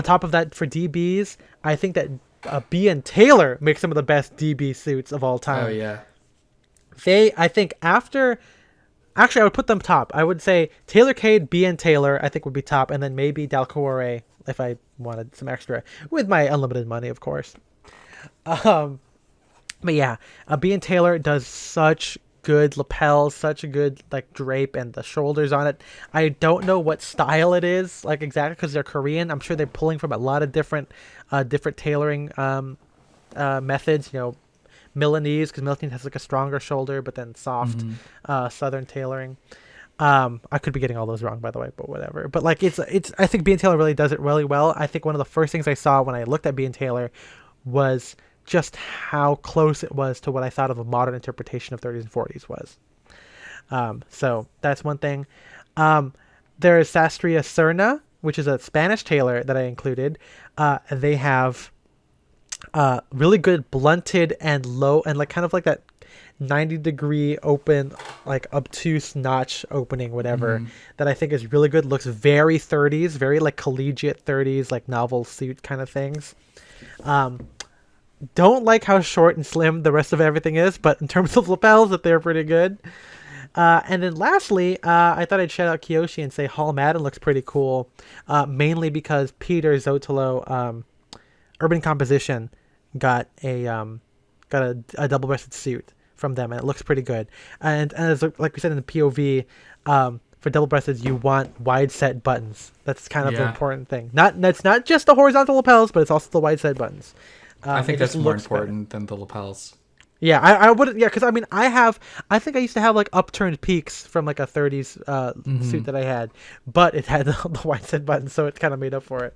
top of that, for DBs, I think that B and Taylor make some of the best DB suits of all time. Oh yeah. I think after, actually, I would put them top. I would say Taylor Cade, B and Taylor, I think would be top, and then maybe Dalcoore if I wanted some extra with my unlimited money, of course. But yeah, B and Taylor does such good lapels, such a good like drape, and the shoulders on it. I don't know what style it is, like exactly, because they're Korean. I'm sure they're pulling from a lot of different tailoring methods. You know, Milanese, because Milanese has like a stronger shoulder, but then soft Southern tailoring. I could be getting all those wrong, by the way, but whatever. But like it's I think B and Taylor really does it really well. I think one of the first things I saw when I looked at B and Taylor was just how close it was to what I thought of a modern interpretation of 30s and 40s was. So that's one thing. There is Sastria Serna, which is a Spanish tailor that I included. They have really good blunted and low and like kind of like that 90-degree open, like obtuse notch opening, whatever, that I think is really good. Looks very 30s, very like collegiate 30s, like novel suit kind of things. Don't like how short and slim the rest of everything is, but in terms of lapels, that they're pretty good. And then lastly, I thought I'd shout out Kiyoshi and say Hall Madden looks pretty cool, mainly because Peter Zotolo, Urban Composition, got a double-breasted suit from them, and it looks pretty good. And as like we said in the POV, for double-breasted, you want wide-set buttons. That's kind of the important thing. That's not just the horizontal lapels, but it's also the wide-set buttons. I think that's more important than the lapels. Yeah, I wouldn't. Yeah, because I mean, I think I used to have like upturned peaks from like a 30s suit that I had, but it had the wide set buttons, so it kind of made up for it.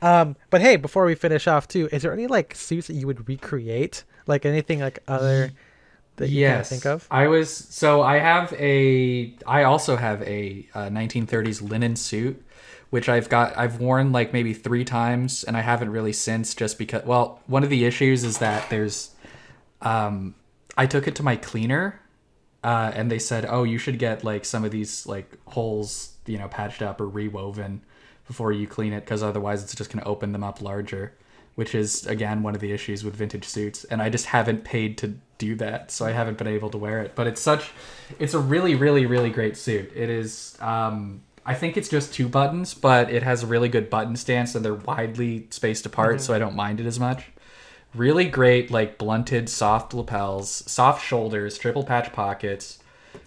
But hey, before we finish off too, is there any like suits that you would recreate, like anything like other that you can think of? I also have a 1930s linen suit, which I've worn like maybe 3 times, and I haven't really since, just because, well, one of the issues is that there's, I took it to my cleaner, and they said, oh, you should get like some of these like holes, you know, patched up or rewoven before you clean it, because otherwise it's just going to open them up larger, which is, again, one of the issues with vintage suits. And I just haven't paid to do that, so I haven't been able to wear it. But it's a really, really, really great suit. It is, I think it's just 2 buttons, but it has a really good button stance, and they're widely spaced apart, so I don't mind it as much. Really great, like, blunted, soft lapels, soft shoulders, triple patch pockets.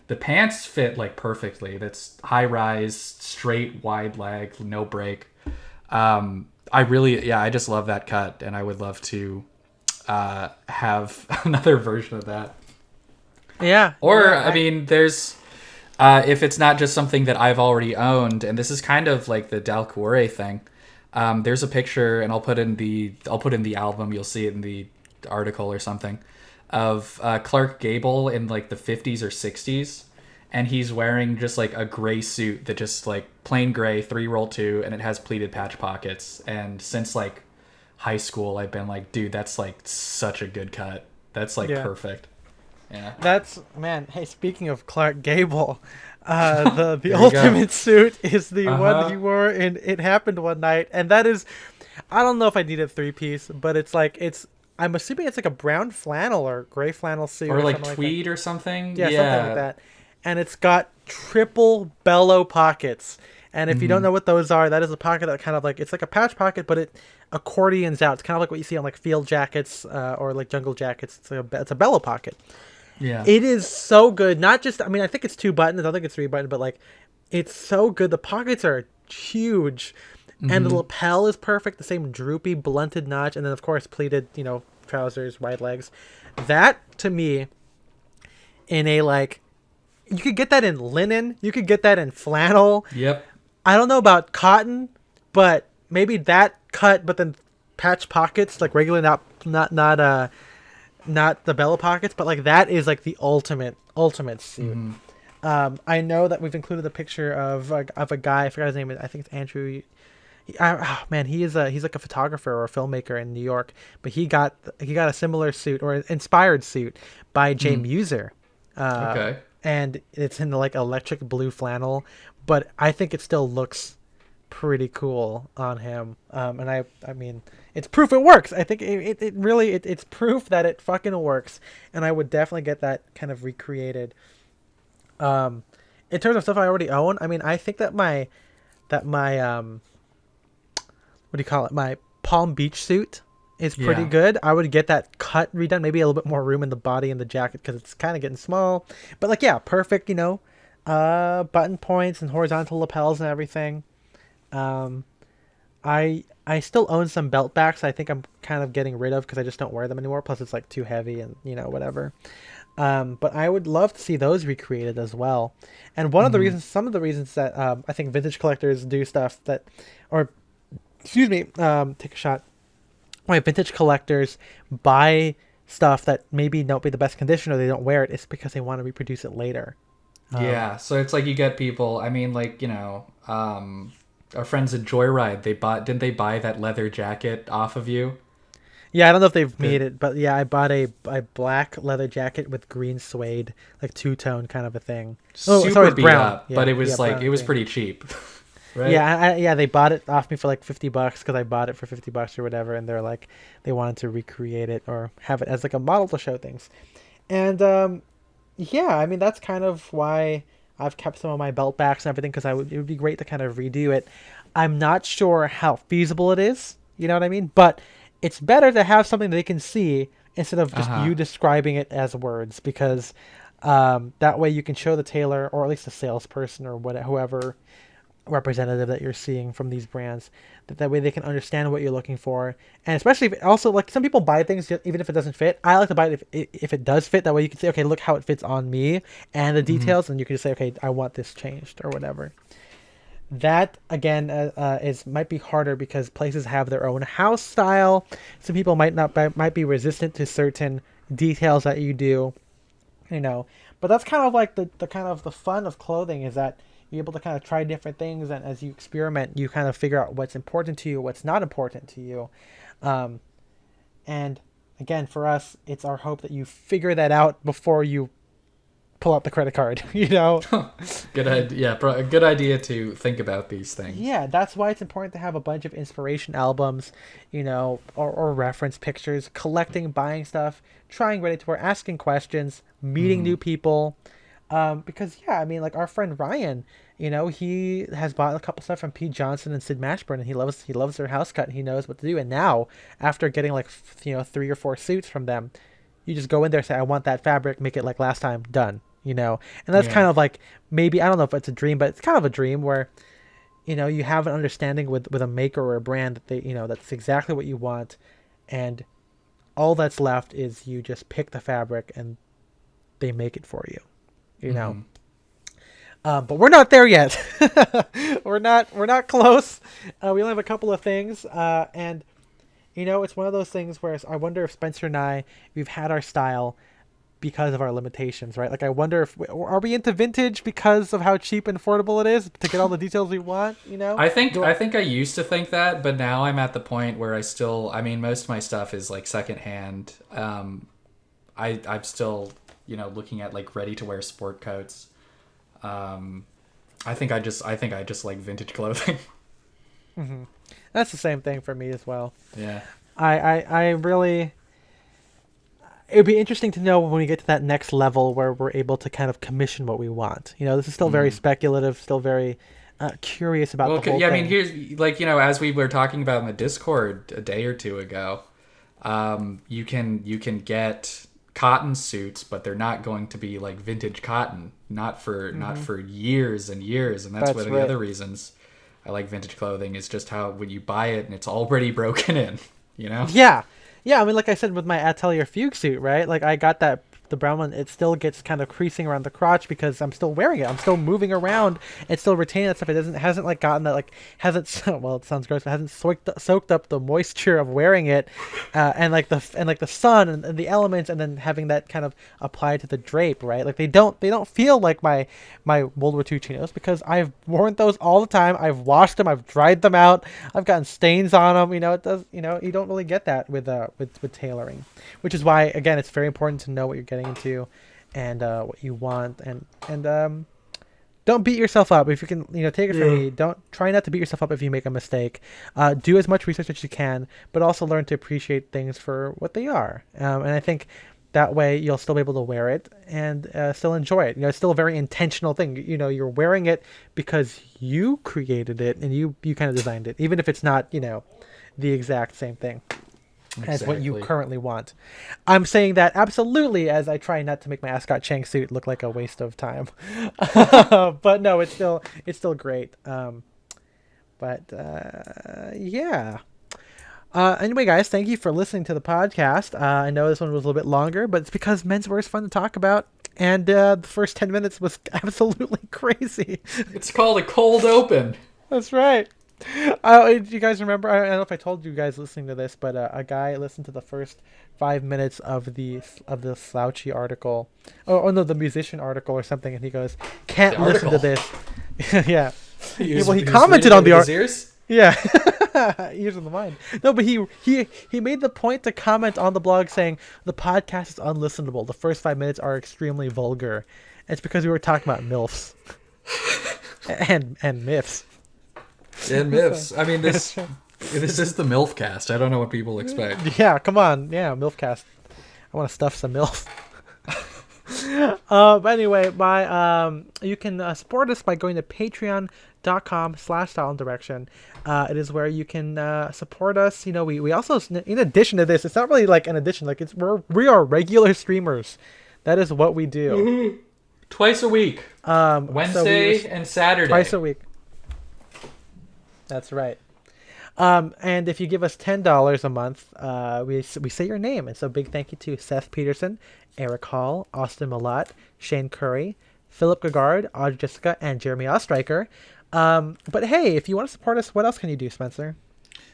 The pants fit, like, perfectly. That's high-rise, straight, wide leg, no break. I just love that cut, and I would love to have another version of that. Yeah. Or, yeah, I mean, there's... if it's not just something that I've already owned, and this is kind of like the Dalcoore thing, There's a picture, and I'll put in the album. You'll see it in the article or something, of Clark Gable in like the 50s or 60s, and he's wearing just like a gray suit that just like plain gray 3-roll 2, and it has pleated patch pockets. And since like high school, I've been like, dude, that's like such a good cut. That's like perfect. Yeah. That's, man. Hey, speaking of Clark Gable, the ultimate suit is the one he wore in It Happened One Night, and that is, I don't know if I need a 3-piece, but it's like I'm assuming it's like a brown flannel or gray flannel suit, or like tweed or something. Yeah, something like that. And it's got triple bellow pockets. And if you don't know what those are, that is a pocket that kind of like, it's like a patch pocket, but it accordions out. It's kind of like what you see on like field jackets or like jungle jackets. It's a bellow pocket. Yeah. It is so good. Not just, I mean, I think it's 2 buttons. I don't think it's 3 buttons, but like, it's so good. The pockets are huge. And the lapel is perfect. The same droopy, blunted notch. And then, of course, pleated, trousers, wide legs. That, to me, in a like, you could get that in linen. You could get that in flannel. Yep. I don't know about cotton, but maybe that cut, but then patch pockets, like regular, not the bellow pockets, but like that is like the ultimate suit. I know that we've included a picture of a guy. I forgot his name. I think it's Andrew. He's like a photographer or a filmmaker in New York, but he got a similar suit or inspired suit by Jay Muser. Okay. And it's in like electric blue flannel, but I think it still looks pretty cool on him. And I mean, it's proof it works. I think it really it's proof that it fucking works. And I would definitely get that kind of recreated. In terms of stuff I already own, I mean, I think that my what do you call it? My Palm Beach suit is pretty good. I would get that cut redone, maybe a little bit more room in the body and the jacket because it's kind of getting small. But like, yeah, perfect, button points and horizontal lapels and everything. I still own some belt backs I think I'm kind of getting rid of because I just don't wear them anymore. Plus it's like too heavy and whatever. But I would love to see those recreated as well. And some of the reasons that I think vintage collectors do stuff that, or excuse me, take a shot. Why vintage collectors buy stuff that maybe don't be the best condition or they don't wear it, it's because they want to reproduce it later. Yeah, so it's like you get people, I mean, like, our friends at Joyride, didn't they buy that leather jacket off of you? Yeah, I don't know if they've made it, but yeah, I bought a black leather jacket with green suede, like two-tone kind of a thing. Super beat brown. up, but it was like, it was pretty cheap. Right? Yeah, they bought it off me for like $50 because I bought it for $50 or whatever, and they're like, they wanted to recreate it or have it as like a model to show things. And yeah, I mean, that's kind of why I've kept some of my belt backs and everything, because it would be great to kind of redo it. I'm not sure how feasible it is, you know what I mean? But it's better to have something they can see instead of just you describing it as words, because that way you can show the tailor, or at least the salesperson or whoever representative that you're seeing from these brands, that way they can understand what you're looking for. And especially if also, like, some people buy things even if it doesn't fit. I like to buy it if it does fit. That way you can say, okay, look how it fits on me and the details, and you can just say, okay, I want this changed or whatever. That again might be harder because places have their own house style. Some people might be resistant to certain details that you do, But that's kind of like the kind of the fun of clothing, is that you're able to kind of try different things, and as you experiment, you kind of figure out what's important to you, what's not important to you. And again, for us, it's our hope that you figure that out before you pull out the credit card, Good idea. Yeah, a good idea to think about these things. Yeah, that's why it's important to have a bunch of inspiration albums, or reference pictures, collecting, buying stuff, trying ready to wear, asking questions, meeting new people. Because yeah, I mean, like our friend Ryan, he has bought a couple stuff from Pete Johnson and Sid Mashburn, and he loves their house cut, and he knows what to do. And now, after getting like 3 or 4 suits from them, you just go in there, say, I want that fabric, make it like last time, done. And that's kind of like, maybe, I don't know if it's a dream, but it's kind of a dream where, you have an understanding with a maker or a brand that they, that's exactly what you want, and all that's left is you just pick the fabric and they make it for you. But we're not there yet. We're not close. We only have a couple of things, and it's one of those things where I wonder if Spencer and we've had our style because of our limitations, right? Like, I wonder if are we into vintage because of how cheap and affordable it is to get all the details we want. I think I used to think that, but now I'm at the point where I mean, most of my stuff is like secondhand. I'm still looking at like ready to wear sport coats. I think I just like vintage clothing. Mm-hmm. That's the same thing for me as well. Yeah. I really. It would be interesting to know when we get to that next level where we're able to kind of commission what we want. This is still very speculative, still very curious about the whole thing. I mean, here's like, as we were talking about in the Discord a day or two ago, you can get cotton suits, but they're not going to be like vintage cotton, not for years and years. And that's one of the other reasons I like vintage clothing is just how when you buy it and it's already broken in, Yeah, I mean, like I said with my Atelier Fugue suit, right? Like, I got the brown one. It still gets kind of creasing around the crotch because I'm still wearing it. I'm still moving around. It's still retaining that stuff. It hasn't like gotten that, like, well, it sounds gross, but hasn't soaked up the moisture of wearing it, and the sun and the elements, and then having that kind of applied to the drape, right? Like, they don't feel like my World War II chinos because I've worn those all the time. I've washed them. I've dried them out. I've gotten stains on them. It does. You don't really get that with tailoring, which is why, again, it's very important to know what you're getting into and what you want, and don't beat yourself up. If you can, take it from me, don't try not to beat yourself up if you make a mistake. Do as much research as you can, but also learn to appreciate things for what they are, and I think that way you'll still be able to wear it and still enjoy it. It's still a very intentional thing. You're wearing it because you created it and you kind of designed it, even if it's not the exact same thing as what you currently want. I'm saying that absolutely as I try not to make my Ascot Chang suit look like a waste of time. But no, it's still great. Yeah. Anyway, guys, thank you for listening to the podcast. I know this one was a little bit longer, but it's because menswear is fun to talk about. And the first 10 minutes was absolutely crazy. It's called a cold open. That's right. Do you guys remember? I don't know if I told you guys listening to this, but a guy listened to the first 5 minutes of the Slouchy article, the musician article or something, and he goes, "Can't listen to this." Yeah. He commented on the article. Yeah, ears in the mind. No, but he made the point to comment on the blog saying the podcast is unlistenable. The first 5 minutes are extremely vulgar. It's because we were talking about MILFs and myths. And myths. I mean, this is the MILF cast. I don't know what people expect. Yeah, come on. Yeah, MILF cast. I want to stuff some MILF. But anyway, you can support us by going to patreon.com/styleanddirection. It is where you can support us. We also, in addition to this, it's not really like an addition. Like we are regular streamers. That is what we do. Mm-hmm. Twice a week. Wednesday and Saturday. Twice a week. That's right. And if you give us $10 a month, we say your name. And so big thank you to Seth Peterson, Eric Hall, Austin Malott, Shane Curry, Philip Gagard, Audrey Jessica, and Jeremy Ostreicher. But hey, if you want to support us, what else can you do, Spencer?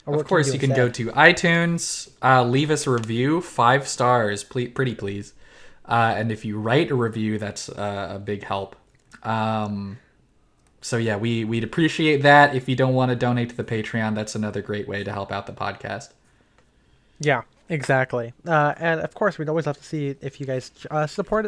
Of course, you can go to iTunes, leave us a review, 5 stars, pretty please. And if you write a review, that's a big help. So yeah, we'd appreciate that. If you don't want to donate to the Patreon, that's another great way to help out the podcast. Yeah, exactly. And of course, we'd always love to see if you guys support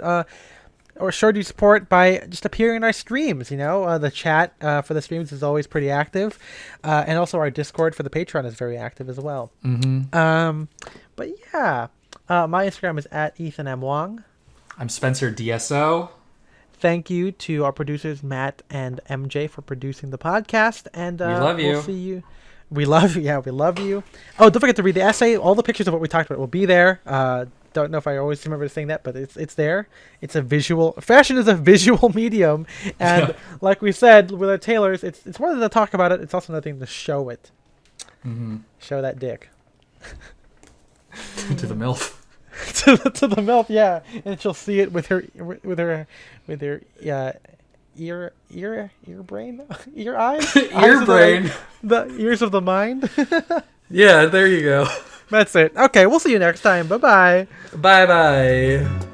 or showed you support by just appearing in our streams. The chat for the streams is always pretty active, and also our Discord for the Patreon is very active as well. Mm-hmm. But yeah, my Instagram is @EthanMWong. I'm Spencer DSO. Thank you to our producers, Matt and MJ, for producing the podcast. And we love you. We'll see you. We love you. Yeah, we love you. Oh, don't forget to read the essay. All the pictures of what we talked about will be there. Don't know if I always remember saying that, but it's there. It's a visual. Fashion is a visual medium. And like we said with our tailors, it's one thing to talk about it. It's also another thing to show it. Mm-hmm. Show that dick. To the MILF. to the MILF, yeah, and she'll see it with her ear brain, ear eyes, Ear brain. The ears of the mind. Yeah, there you go. That's it. Okay, we'll see you next time. Bye bye. Bye bye.